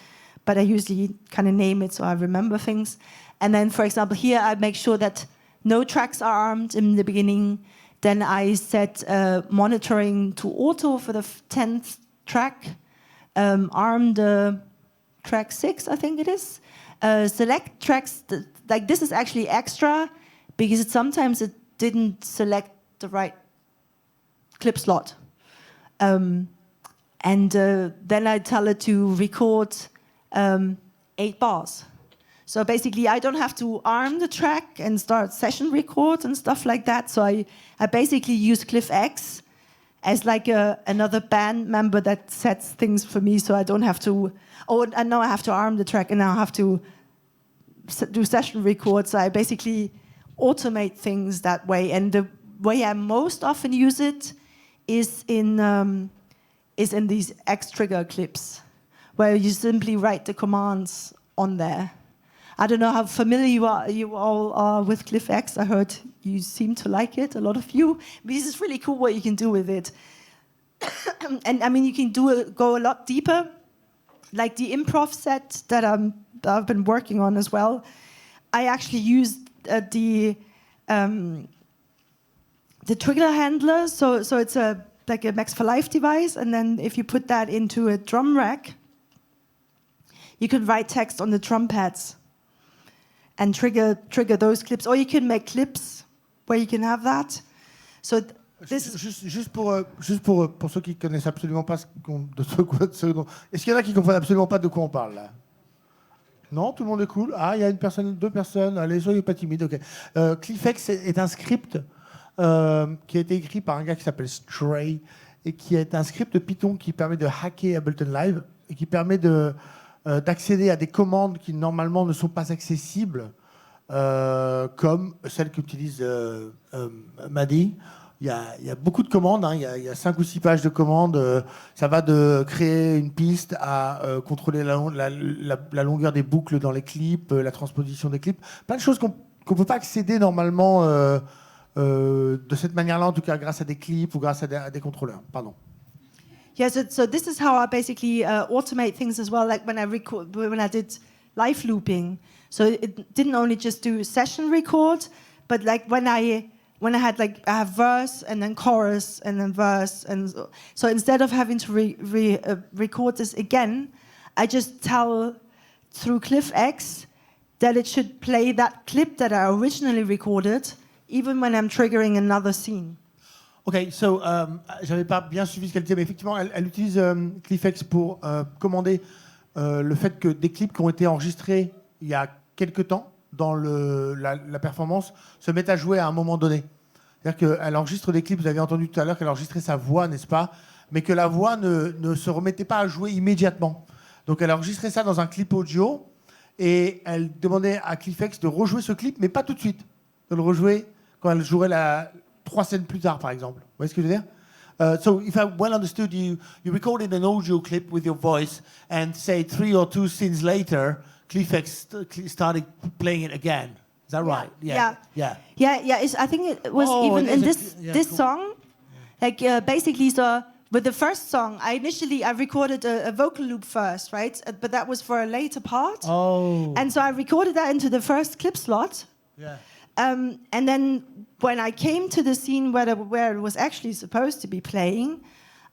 But I usually kind of name it so I remember things. And then, for example, here I make sure that no tracks are armed in the beginning. Then I set monitoring to auto for the 10th track. Arm the track 6, I think it is. Select tracks, like this is actually extra because sometimes it didn't select the right clip slot. And then I tell it to record 8 bars. So basically, I don't have to arm the track and start session records and stuff like that. So I basically use CliffX as like another band member that sets things for me, so I don't have to. Oh, and now I have to arm the track, and now I have to do session records. So I basically automate things that way. And the way I most often use it is in these X trigger clips, where you simply write the commands on there. I don't know how familiar you all are with CliffX. I heard you seem to like it, a lot of you. But this is really cool what you can do with it. And I mean, you can go a lot deeper, like the improv set that I've been working on as well. I actually used the trigger handler, so it's like a Max for Life device, and then if you put that into a drum rack, you can write text on the drum pads and trigger those clips, or you can make clips where you can have that. So Juste pour ceux qui connaissent absolument pas est-ce qu'il y en a qui comprennent absolument pas de quoi on parle là? Non, tout le monde est cool. Ah, il y a une personne, 2 personnes. Allez, soyez pas timides. Ok. CliffX est un script qui a été écrit par un gars qui s'appelle Stray et qui est un script de Python qui permet de hacker Ableton Live et qui permet d'accéder à des commandes qui normalement ne sont pas accessibles, comme celles qu'utilise Maddy. Il y a beaucoup de commandes, hein. Il y a 5 ou 6 pages de commandes. Ça va de créer une piste à contrôler la longueur des boucles dans les clips, la transposition des clips. Plein de choses qu'on ne peut pas accéder normalement de cette manière-là, en tout cas grâce à des clips ou grâce à des contrôleurs. Pardon. Yeah, so this is how I basically automate things as well, like when I did live looping. So it didn't only just do session record, but like when I had I have verse and then chorus and then verse, and so instead of having to record this again, I just tell through CliffX that it should play that clip that I originally recorded, even when I'm triggering another scene. Ok, so j'avais pas bien suivi ce qu'elle disait, mais effectivement, elle utilise CliffX pour commander le fait que des clips qui ont été enregistrés il y a quelques temps dans la performance se mettent à jouer à un moment donné. C'est-à-dire qu'elle enregistre des clips, vous avez entendu tout à l'heure qu'elle enregistrait sa voix, n'est-ce pas? Mais que la voix ne se remettait pas à jouer immédiatement. Donc elle enregistrait ça dans un clip audio et elle demandait à CliffX de rejouer ce clip, mais pas tout de suite. De le rejouer quand elle jouerait 3 scènes plus tard, par exemple. Vous voyez ce que je veux dire? So if I well understood you recorded an audio clip with your voice and say 3 or 2 scenes later, CliffX started playing it again. Is that right? Yeah. I think it was even in this cool. Song, like basically, so with the first song, I recorded a vocal loop first, right? But that was for a later part. Oh. And so I recorded that into the first clip slot. Yeah. And then when I came to the scene where it was actually supposed to be playing,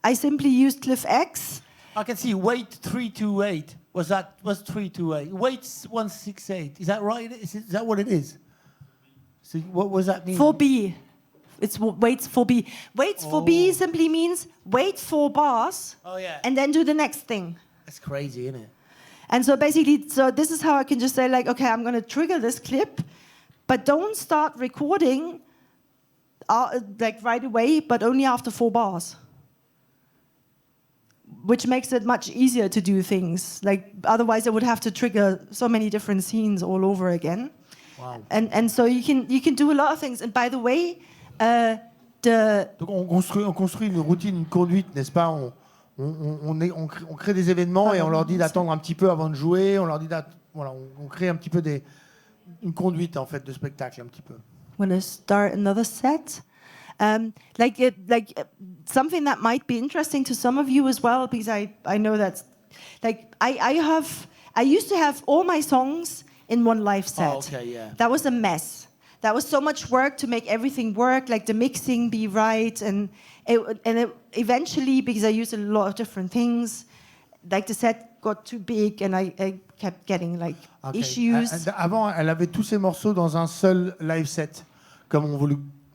I simply used CliffX. I can see wait 328. Was 328? Wait 168. Is that right? Is that what it is? So what was that mean? 4B. It's waits 4B. Waits 4B simply means wait 4 bars. Oh yeah. And then do the next thing. That's crazy, isn't it? And so basically, this is how I can just say like, okay, I'm going to trigger this clip, but don't start recording like right away, but only after 4 bars. Which makes it much easier to do things. Like otherwise, I would have to trigger so many different scenes all over again. Wow. And so you can do a lot of things. And by the way, Donc on construit une routine, une conduite, n'est-ce pas? On crée des événements et on leur dit d'attendre un petit peu avant de jouer. On leur dit on crée un petit peu une conduite en fait de spectacle un petit peu. I'm gonna start another set. Something that might be interesting to some of you as well, because I know that, like I used to have all my songs in one live set. Oh, okay, yeah. That was a mess. That was so much work to make everything work, like the mixing be right, and eventually, because I used a lot of different things, like the set got too big, and I kept getting like issues. Avant, elle avait tous ses morceaux dans un seul live set, comme on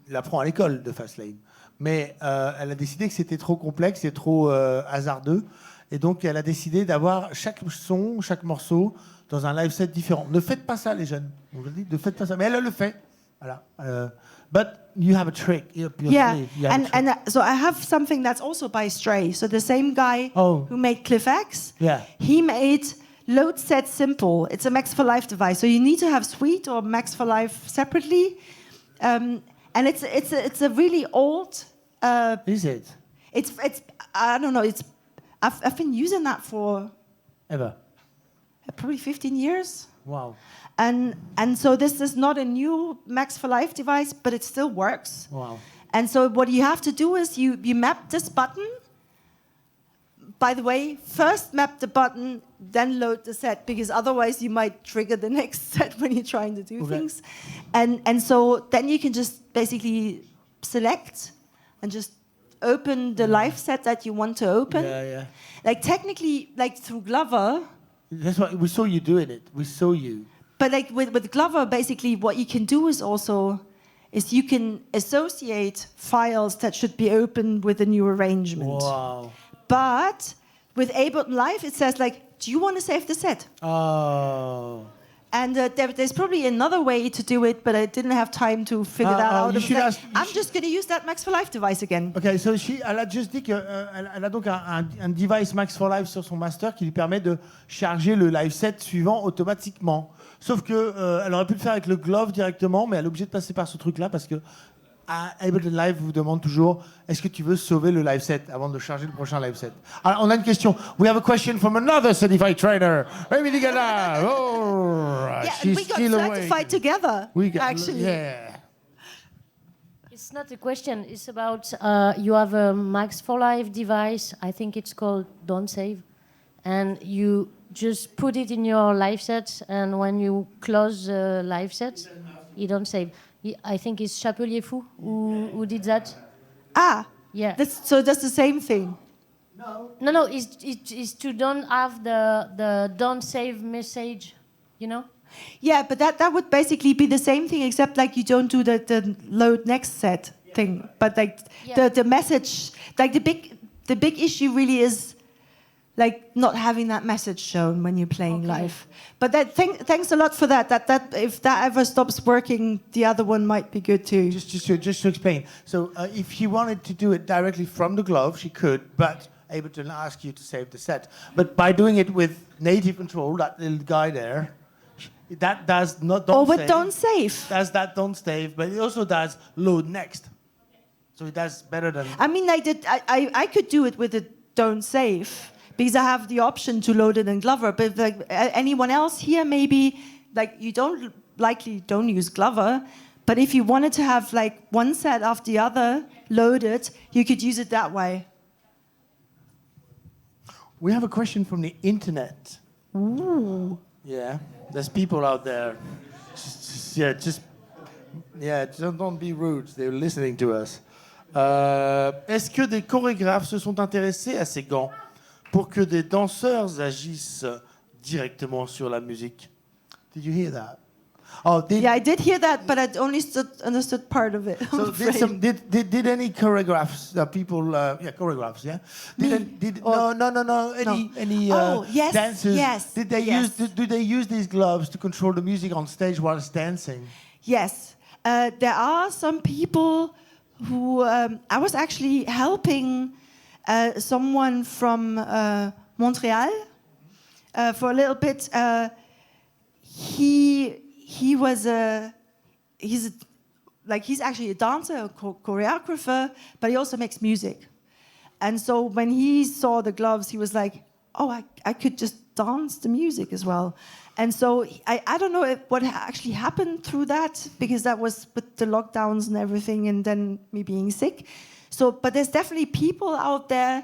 l'apprend à l'école de Fastlane. Mais elle a décidé que c'était trop complexe et trop hasardeux. Et donc, elle a décidé d'avoir chaque son, chaque morceau dans un live set différent. Ne faites pas ça, les jeunes. On vous le dit, ne faites pas ça. Mais elle le fait. Voilà. But you have a trick. And so I have something that's also by Stray. So the same guy who made CliffX, he made Load Set Simple. It's a Max for Life device. So you need to have Suite or Max for Life separately. And it's a really old. Is it? It's I don't know. I've been using that for ever. probably 15 years. Wow. And so this is not a new Max for Life device, but it still works. Wow. And so what you have to do is you map this button. By the way, first map the button, then load the set, because otherwise you might trigger the next set when you're trying to do things. And so then you can just basically select and just open the live set that you want to open. Yeah. Like technically, like through Glover. That's what we saw you doing it. We saw you. But like with Glover, basically what you can do is you can associate files that should be opened with a new arrangement. Wow. But with Ableton Live, it says like, do you want to save the set? Oh. And there's probably another way to do it, but I didn't have time to figure that out. I'm just going to use that Max for Life device again. Ok, so elle a juste dit qu'elle a donc un device Max for Live sur son master qui lui permet de charger le live set suivant automatiquement. Sauf que elle aurait pu le faire avec le glove directement, mais elle est obligée de passer par ce truc-là parce que Ableton Live vous demande toujours est-ce que tu veux sauver le live set avant de charger le prochain live set. Alors on a une question. We have a question from another certified trainer. Amy Ligana. Oh, yeah, we got certified together. Actually. Yeah. It's not a question. It's about you have a Max for Live device. I think it's called Don't Save, and you just put it in your live set, and when you close the live set, you don't save. I think it's Chapelier Fou who did that. Ah, yeah. That's the same thing. No. It's to don't have the don't save message, you know. Yeah, but that would basically be the same thing, except like you don't do the load next set thing. But like the message, like the big issue really is like not having that message shown when you're playing live. But thanks a lot for that. That if that ever stops working, the other one might be good too. Just to explain. So if she wanted to do it directly from the glove, she could, but Ableton ask you to save the set. But by doing it with native control, that little guy there, that does not don't save. Don't save. Does that don't save, but it also does load next. So it does better than. I mean, I could do it with a don't save, because I have the option to load it in Glover. But like anyone else here, maybe like you don't use Glover. But if you wanted to have like one set after the other loaded, you could use it that way. We have a question from the internet. Ooh. Yeah, there's people out there. Don't be rude. They're listening to us. Est-ce que des chorégraphes se sont intéressés à ces gants pour que des danseurs agissent directement sur la musique? Did you hear that? Yeah, I did hear that, but I only understood part of it. So did any choreographs, choreographs, yeah? Any yes, dancers? Yes. Did they use these gloves to control the music on stage whilst dancing? Yes, there are some people who I was actually helping someone from Montreal for a little bit. He's actually a dancer, a choreographer, but he also makes music. And so when he saw the gloves, he was like, "Oh, I could just dance the music as well." And so I don't know what actually happened through that, because that was with the lockdowns and everything, and then me being sick. So, but there's definitely people out there.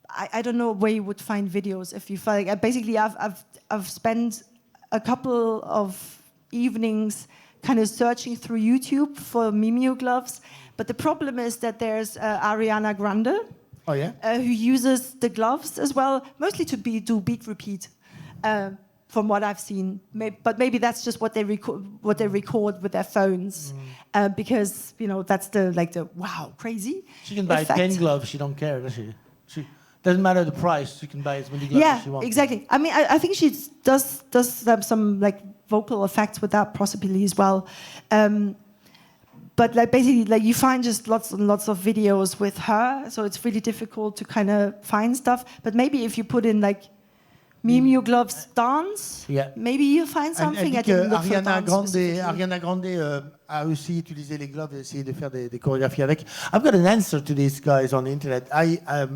I don't know where you would find videos if you find. Basically, I've spent a couple of evenings kind of searching through YouTube for MiMU gloves, but the problem is that there's Ariana Grande, who uses the gloves as well, mostly to do beat repeat, from what I've seen. But maybe that's just what they record with their phones, because that's the wow crazy. She can buy effect. 10 gloves. She don't care, does she? Doesn't matter the price. She can buy as many gloves as she wants. Yeah, exactly. I mean, I think she does have some like vocal effects with that possibly as well. But like basically, like you find just lots and lots of videos with her, so it's really difficult to kind of find stuff. But maybe if you put in like MiMU gloves dance. Yeah. Maybe you find something. I didn't look for dance specifically. Ariana Grande a aussi utilisé les gloves et essayé de faire des chorégraphies avec. I've got an answer to these guys on the internet.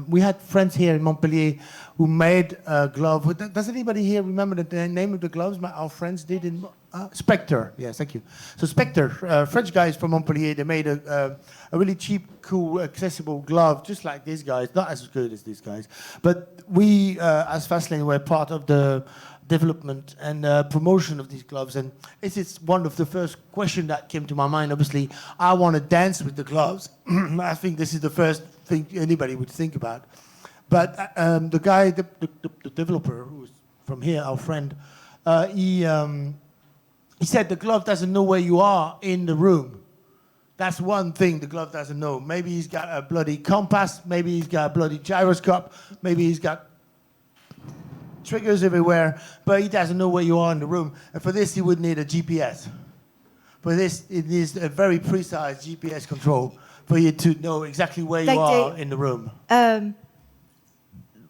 We had friends here in Montpellier who made a glove. Does anybody here remember the name of the gloves our friends did in Spectre? Yes, thank you. So Spectre, French guys from Montpellier, they made a really cheap, cool, accessible glove, just like these guys. Not as good as these guys, but we, as Fastlane, were part of the development and promotion of these gloves, and this is one of the first questions that came to my mind. Obviously, I want to dance with the gloves. I think this is the first thing anybody would think about. But the guy, the developer, who's from here, our friend, he said the glove doesn't know where you are in the room. That's one thing the glove doesn't know. Maybe he's got a bloody compass, maybe he's got a bloody gyroscope, maybe he's got triggers everywhere, but he doesn't know where you are in the room. And for this, he would need a GPS. For this, it needs a very precise GPS control for you to know exactly where you are in the room.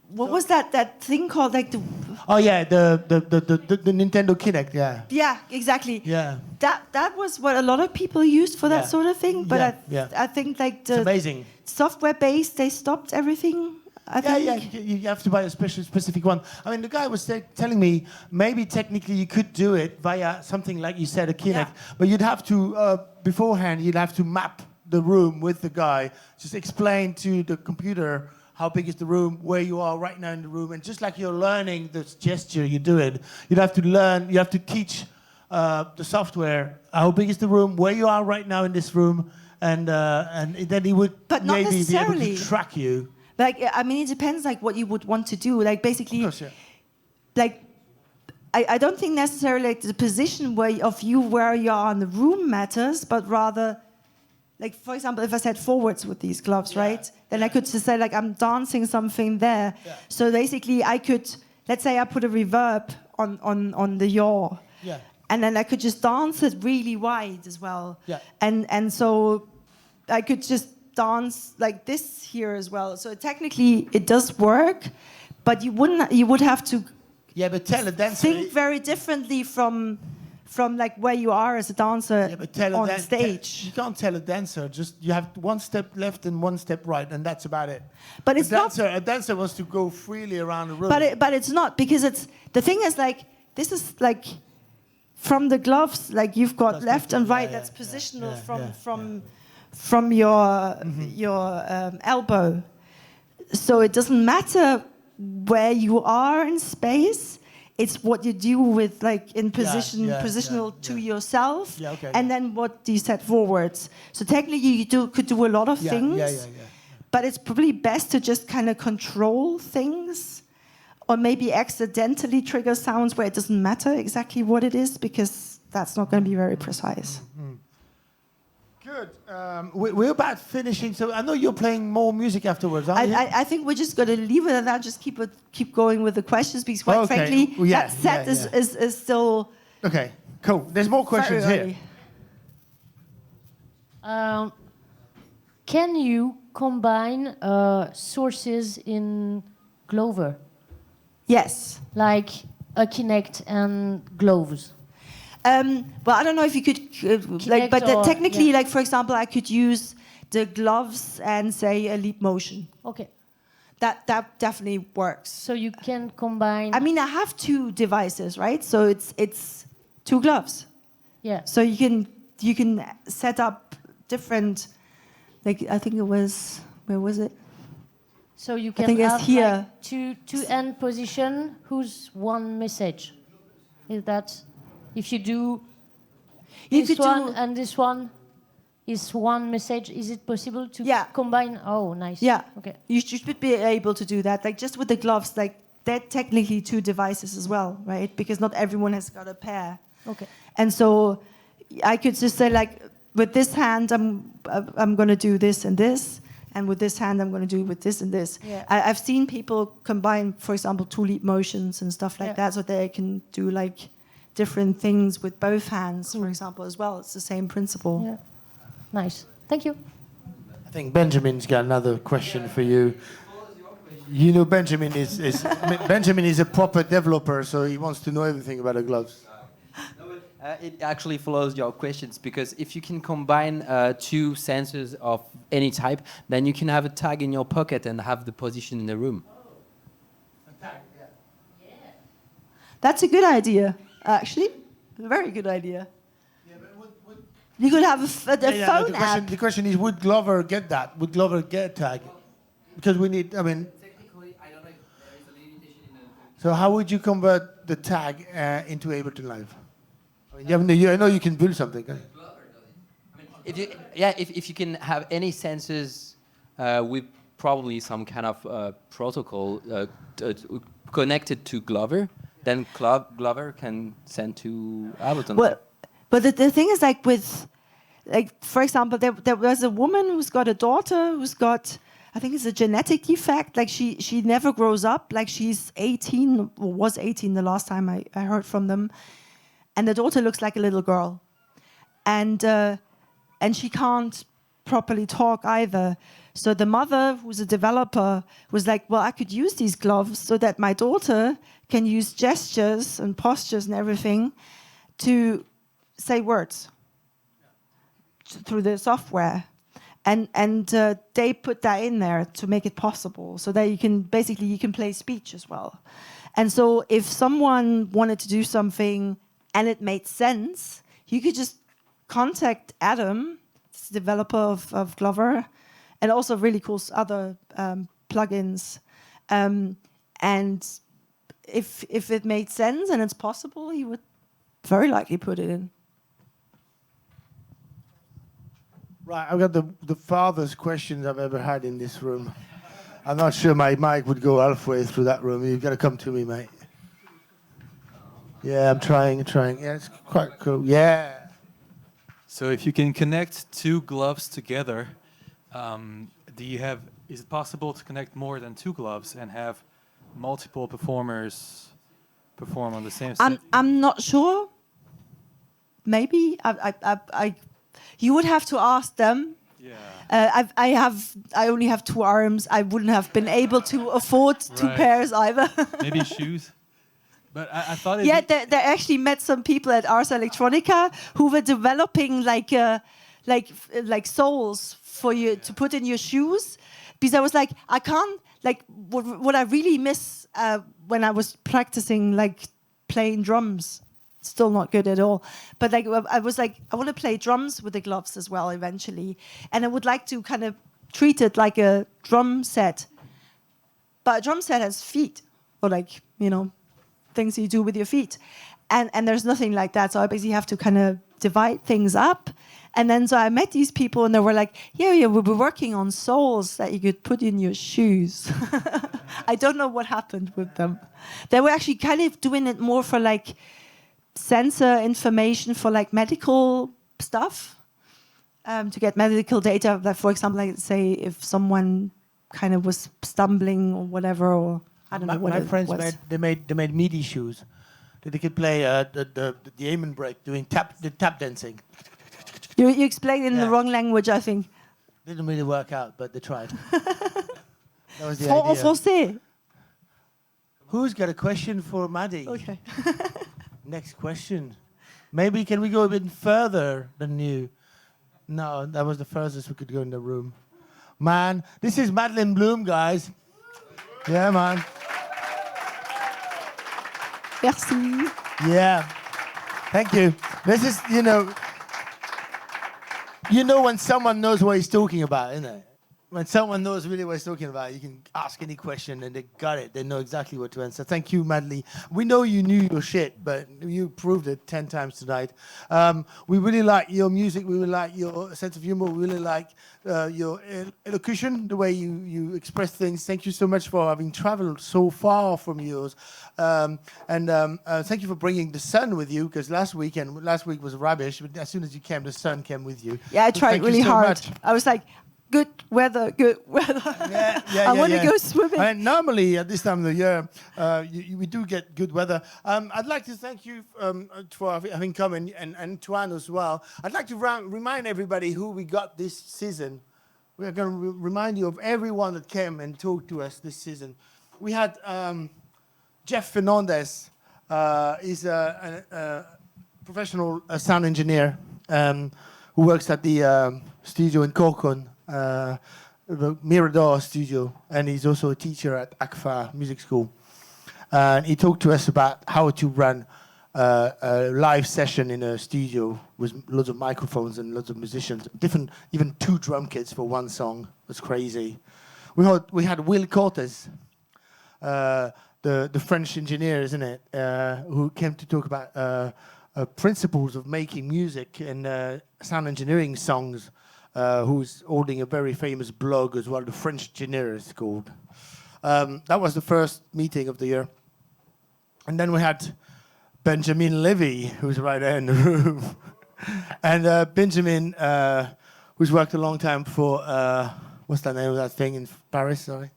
What was that thing called? Like the Nintendo Kinect, yeah. Yeah, exactly. Yeah. That was what a lot of people used for that sort of thing. But I think like it's amazing. Software based, they stopped everything. I think. You have to buy a specific one. I mean, the guy was telling me maybe technically you could do it via something like you said, a Kinect, but you'd have to beforehand you'd have to map the room with the guy, just explain to the computer how big is the room, where you are right now in the room, and just like you're learning the gesture you do it, you'd have to learn, you have to teach the software how big is the room, where you are right now in this room, and then he would maybe be able to track you. Like, I mean, it depends, like, what you would want to do. Like, basically, of course, yeah. Like, I don't think necessarily like, the position where you are in the room matters, but rather, like, for example, if I said forwards with these gloves, right? Then I could just say, like, I'm dancing something there. Yeah. So basically, I could, let's say I put a reverb on the yaw. Yeah. And then I could just dance it really wide as well. Yeah. And so I could just dance like this here as well. So technically it does work, but you would have to tell a dancer think very differently from like where you are as a dancer on stage. You can't tell a dancer, just you have one step left and one step right, and that's about it. But it's a dancer wants to go freely around the room. But it's not, because the thing is, like, this is like from the gloves, like you've got left and right, that's positional from your elbow. So it doesn't matter where you are in space. It's what you do with, like, in positional to yourself, and then what you set forwards. So technically, you could do a lot of things, but it's probably best to just kind of control things, or maybe accidentally trigger sounds where it doesn't matter exactly what it is, because that's not going to be very precise. Mm-hmm. Good. We're about finishing, so I know you're playing more music afterwards, aren't you? I think we're just going to leave it at that, just keep going with the questions, because quite frankly, that set is still... Okay, cool. There's more questions here. Can you combine sources in Glover? Yes. Like a Kinect and gloves? Well, I don't know if you could, technically, like, for example, I could use the gloves and say a leap motion. Okay. That definitely works. So you can combine... I mean, I have two devices, right? So it's two gloves. Yeah. So you can set up different, like, I think it was, where was it? So you can have here. Like two end position, who's one message? Is that... If you do this one and this one is one message, is it possible to combine? Oh, nice. Yeah. Okay. You should be able to do that. Like, just with the gloves, like, they're technically two devices as well, right? Because not everyone has got a pair. Okay. And so I could just say, like, with this hand, I'm going to do this and this. And with this hand, I'm going to do with this and this. Yeah. I've seen people combine, for example, two leap motions and stuff like that, so they can do, like, different things with both hands, for example, as well. It's the same principle. Yeah. Nice. Thank you. I think Benjamin's got another question for you. You know, Benjamin Benjamin is a proper developer, so he wants to know everything about the gloves. It actually follows your questions, because if you can combine two sensors of any type, then you can have a tag in your pocket and have the position in the room. That's a good idea, actually. A very good idea. You could have a phone app. The question is, would Glover get that? Would Glover get a tag? Because we need, I mean... Technically, I don't know if there is a limitation in the... So how would you convert the tag into Ableton Live? I mean, I know you can build something. Glover does it. I mean, if you can have any sensors with probably some kind of protocol connected to Glover, then Glover can send to Ableton. Well, but the thing is, like with, like for example, there was a woman who's got a daughter who's got, I think it's a genetic defect. Like she never grows up. Like she's 18 or was 18 the last time I heard from them, and the daughter looks like a little girl, and she can't properly talk either. So the mother, who's a developer, was like, well, I could use these gloves so that my daughter can use gestures and postures and everything to say words through the software. And they put that in there to make it possible, so that you can play speech as well. And so if someone wanted to do something and it made sense, you could just contact Adam, the developer of Glover, and also really cool other plugins. And if it made sense and it's possible, he would very likely put it in. Right, I've got the farthest questions I've ever had in this room. I'm not sure my mic would go halfway through that room. You've got to come to me, mate. Yeah, I'm trying. Yeah, it's quite cool. Yeah. So if you can connect two gloves together, is it possible to connect more than two gloves and have multiple performers perform on the same set? I'm not sure. Maybe you would have to ask them. Yeah. I only have two arms. I wouldn't have been able to afford two pairs either. Maybe shoes. But I thought. Yeah, they actually met some people at Ars Electronica who were developing like soles for you to put in your shoes, because I was like, I can't, like what I really miss when I was practicing like playing drums. Still not good at all, but like I was like, I want to play drums with the gloves as well eventually, and I would like to kind of treat it like a drum set, but a drum set has feet, or like, you know, things you do with your feet, and there's nothing like that. So I basically have to kind of divide things up. And then so I met these people, and they were like, yeah, we were working on soles that you could put in your shoes. I don't know what happened with them. They were actually kind of doing it more for like sensor information for like medical stuff, to get medical data. Like for example, like say if someone kind of was stumbling or whatever, or I don't know what my it friends was. they made MIDI shoes that they could play the aim and break doing tap dancing. You explained it in the wrong language, I think. Didn't really work out, but they tried. That was the En idea. français. Who's got a question for Maddie? Okay. Next question. Maybe can we go a bit further than you? No, that was the furthest we could go in the room. Man, this is Madeleine Bloom, guys. Yeah, man. Merci. Yeah. Thank you. This is, you know when someone knows what he's talking about, isn't it? When someone knows really what he's talking about, you can ask any question and they got it. They know exactly what to answer. Thank you, Madeleine. We know you knew your shit, but you proved it 10 times tonight. We really like your music. We really like your sense of humor. We really like your elocution, the way you express things. Thank you so much for having traveled so far from yours. And thank you for bringing the sun with you, because last week was rubbish, but as soon as you came, the sun came with you. Yeah, I tried really hard. Much. I was like, good weather. Yeah, I want to go swimming. And normally at this time of the year, we do get good weather. I'd like to thank you for having come, and to Anne as well. I'd like to remind everybody who we got this season. We are going to remind you of everyone that came and talked to us this season. We had Jeff Fernandez. He's a professional sound engineer who works at the studio in Corcon, the Mirador studio, and he's also a teacher at ACFA Music School. And he talked to us about how to run a live session in a studio with lots of microphones and lots of musicians, different, even 2 drum kits for one song. That's crazy. We had Will Cortez, the French engineer, isn't it, who came to talk about principles of making music and sound engineering songs, who's holding a very famous blog as well, the French Engineer is called. That was the first meeting of the year. And then we had Benjamin Levy, who's right there in the room. And Benjamin, who's worked a long time for, what's the name of that thing in Paris, sorry?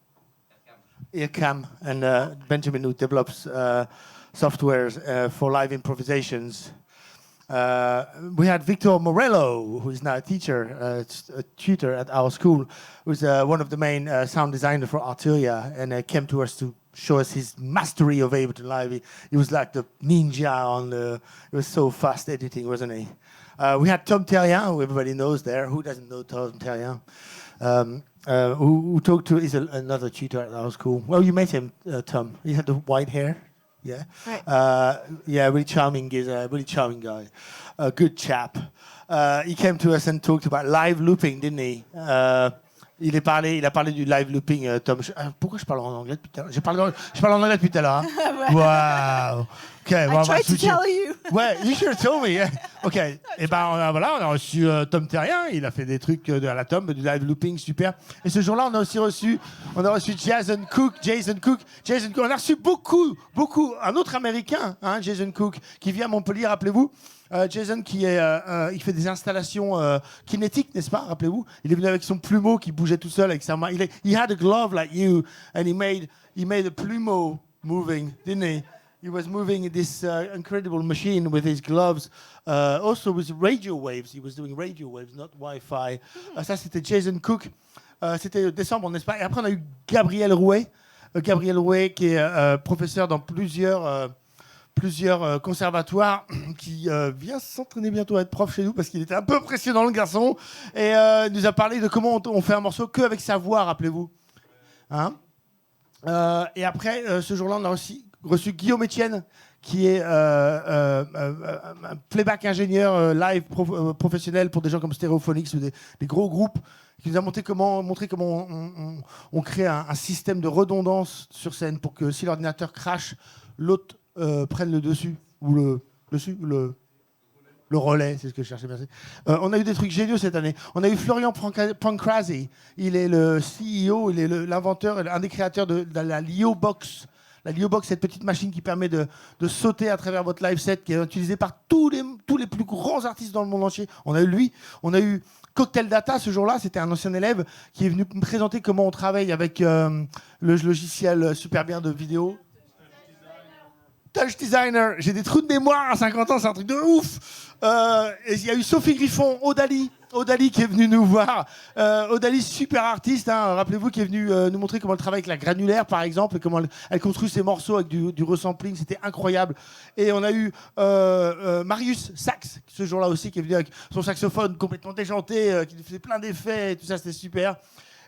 IRCAM. And Benjamin, who develops softwares for live improvisations. We had Victor Morello, who is now a teacher, a tutor at our school, who's one of the main sound designers for Arturia, and came to us to show us his mastery of Ableton Live. He was like the ninja on the. He was so fast editing, wasn't he? We had Tom Terrien, who everybody knows there. Who doesn't know Tom Terrien? Who talked to is another tutor at our school. Well, you met him, Tom. He had the white hair. Yeah, right. Yeah, really charming guy, a good chap. He came to us and talked about live looping, didn't he? Il a parlé du live looping, Tom. Pourquoi je parle en anglais depuis tout à l'heure? Je parle en anglais depuis tout à l'heure. Hein? Wow. Okay, I tried to tell you. Ouais, you should have told me. Yeah. Ok. Et ben voilà, on a reçu Tom Terrien. Il a fait des trucs de la Tom, du live looping, super. Et ce jour-là, on a aussi reçu Jason Cook. On a reçu beaucoup. Un autre Américain, hein, Jason Cook, qui vient à Montpellier. Rappelez-vous. Jason il fait des installations kinétiques, n'est-ce pas? Rappelez-vous, il est venu avec son plumeau qui bougeait tout seul avec sa main. He had a glove like you, and he made a plumeau moving, didn't he? He was moving this incredible machine with his gloves. Also with radio waves. He was doing radio waves, not Wi-Fi. Ça, c'était Jason Cook. C'était décembre, n'est-ce pas? Et après, on a eu Gabriel Rouet. Gabriel Rouet, qui est professeur dans plusieurs conservatoires, qui vient s'entraîner bientôt à être prof chez nous parce qu'il était un peu impressionnant, le garçon. Et il nous a parlé de comment on fait un morceau qu'avec sa voix, rappelez-vous. Hein? Et après, ce jour-là, on a aussi reçu Guillaume Etienne, qui est un playback ingénieur live professionnel pour des gens comme Stereophonics ou des gros groupes, qui nous a montré comment on crée un système de redondance sur scène pour que si l'ordinateur crash, l'autre prenne le dessus, ou le relais, c'est ce que je cherchais, merci. On a eu des trucs géniaux cette année. On a eu Florian Pancrazi, il est le CEO, il est l'inventeur, un des créateurs de la Lio Box. La Lio Box, cette petite machine qui permet de sauter à travers votre live set, qui est utilisée par tous les plus grands artistes dans le monde entier. On a eu lui, on a eu Cocktail Data ce jour-là, c'était un ancien élève qui est venu me présenter comment on travaille avec le logiciel super bien de vidéo. Touch Designer, j'ai des trous de mémoire à 50 ans, c'est un truc de ouf. Et il y a eu Sophie Griffon, Odali qui est venue nous voir. Odali, super artiste, hein, rappelez-vous, qui est venue nous montrer comment elle travaille avec la granulaire, par exemple, et comment elle construit ses morceaux avec du resampling, c'était incroyable. Et on a eu Marius Sax, ce jour-là aussi, qui est venu avec son saxophone complètement déjanté, qui faisait plein d'effets, et tout ça, c'était super.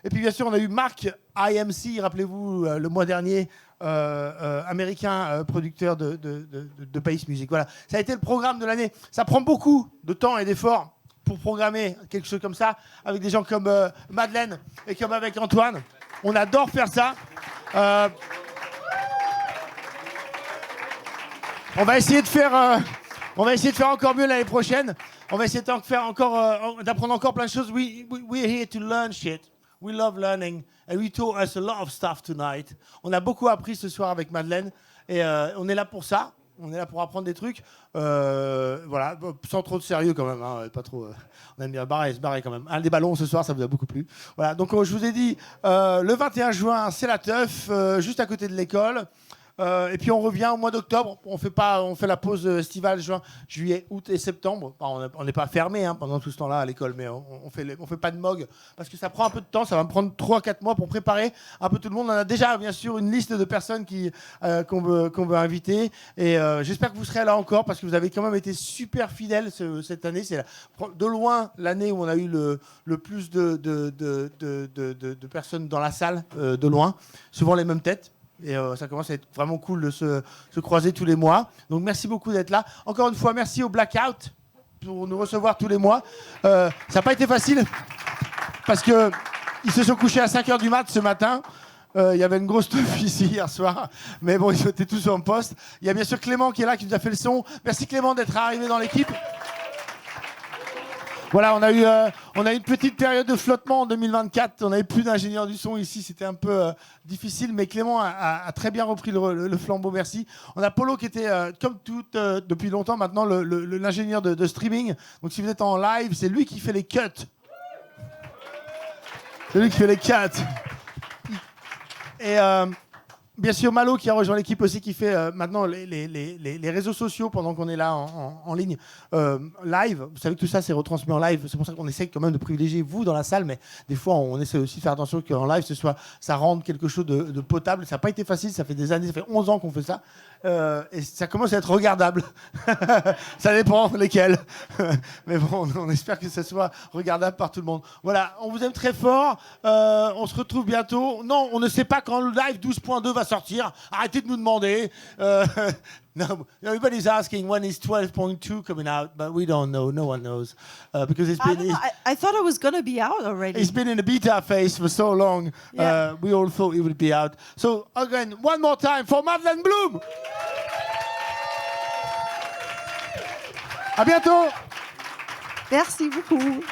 Et puis bien sûr, on a eu Marc IMC, rappelez-vous, le mois dernier, américain, producteur de bass music. Voilà, ça a été le programme de l'année. Ça prend beaucoup de temps et d'efforts pour programmer quelque chose comme ça, avec des gens comme Madeleine et comme avec Antoine. On adore faire ça. On va essayer de faire encore mieux l'année prochaine. On va essayer d'apprendre encore plein de choses. We're here to learn shit. We love learning, and we taught us a lot of stuff tonight. On a beaucoup appris ce soir avec Madeleine, et on est là pour ça. On est là pour apprendre des trucs, voilà, sans trop de sérieux quand même, hein, pas trop. On aime bien se barrer quand même. Des ballons ce soir, ça vous a beaucoup plu. Voilà, donc je vous ai dit, le 21 juin, c'est la teuf, juste à côté de l'école. Et puis on revient au mois d'octobre. On fait la pause estivale, juin, juillet, août et septembre. Enfin, on n'est pas fermé pendant tout ce temps-là à l'école, mais on fait pas de MAUG parce que ça prend un peu de temps. Ça va me prendre 3-4 mois pour préparer un peu tout le monde. On a déjà bien sûr une liste de personnes qu'on veut inviter. Et j'espère que vous serez là encore parce que vous avez quand même été super fidèles cette année. C'est de loin l'année où on a eu le plus de personnes dans la salle, de loin. Souvent les mêmes têtes. Et ça commence à être vraiment cool de se croiser tous les mois. Donc merci beaucoup d'être là. Encore une fois, merci au Blackout pour nous recevoir tous les mois. Ça n'a pas été facile parce qu'ils se sont couchés à 5h du mat ce matin. Il y avait une grosse teuf ici hier soir. Mais bon, ils étaient tous en poste. Il y a bien sûr Clément qui est là, qui nous a fait le son. Merci Clément d'être arrivé dans l'équipe. Voilà, on a eu une petite période de flottement en 2024. On n'avait plus d'ingénieur du son ici. C'était un peu difficile, mais Clément a très bien repris le flambeau. Merci. On a Polo qui était, comme tout depuis longtemps maintenant, l'ingénieur de streaming. Donc si vous êtes en live, c'est lui qui fait les cuts. C'est lui qui fait les cuts. Et bien sûr, Malo qui a rejoint l'équipe aussi, qui fait maintenant les réseaux sociaux pendant qu'on est là en ligne, live. Vous savez que tout ça, c'est retransmis en live. C'est pour ça qu'on essaie quand même de privilégier vous dans la salle, mais des fois, on essaie aussi de faire attention qu'en live, ça rende quelque chose de potable. Ça n'a pas été facile, ça fait des années, ça fait 11 ans qu'on fait ça. Et ça commence à être regardable. Ça dépend lesquels. Mais bon, on espère que ça soit regardable par tout le monde. Voilà, on vous aime très fort. On se retrouve bientôt. Non, on ne sait pas quand le live 12.2 va sortir. Arrêtez de nous demander. No, everybody's asking when is 12.2 coming out, but we don't know. No one knows because it's been. I thought it was going to be out already. It's been in the beta phase for so long. Yeah. We all thought it would be out. So again, one more time for Madeleine Bloom. À bientôt. Merci beaucoup.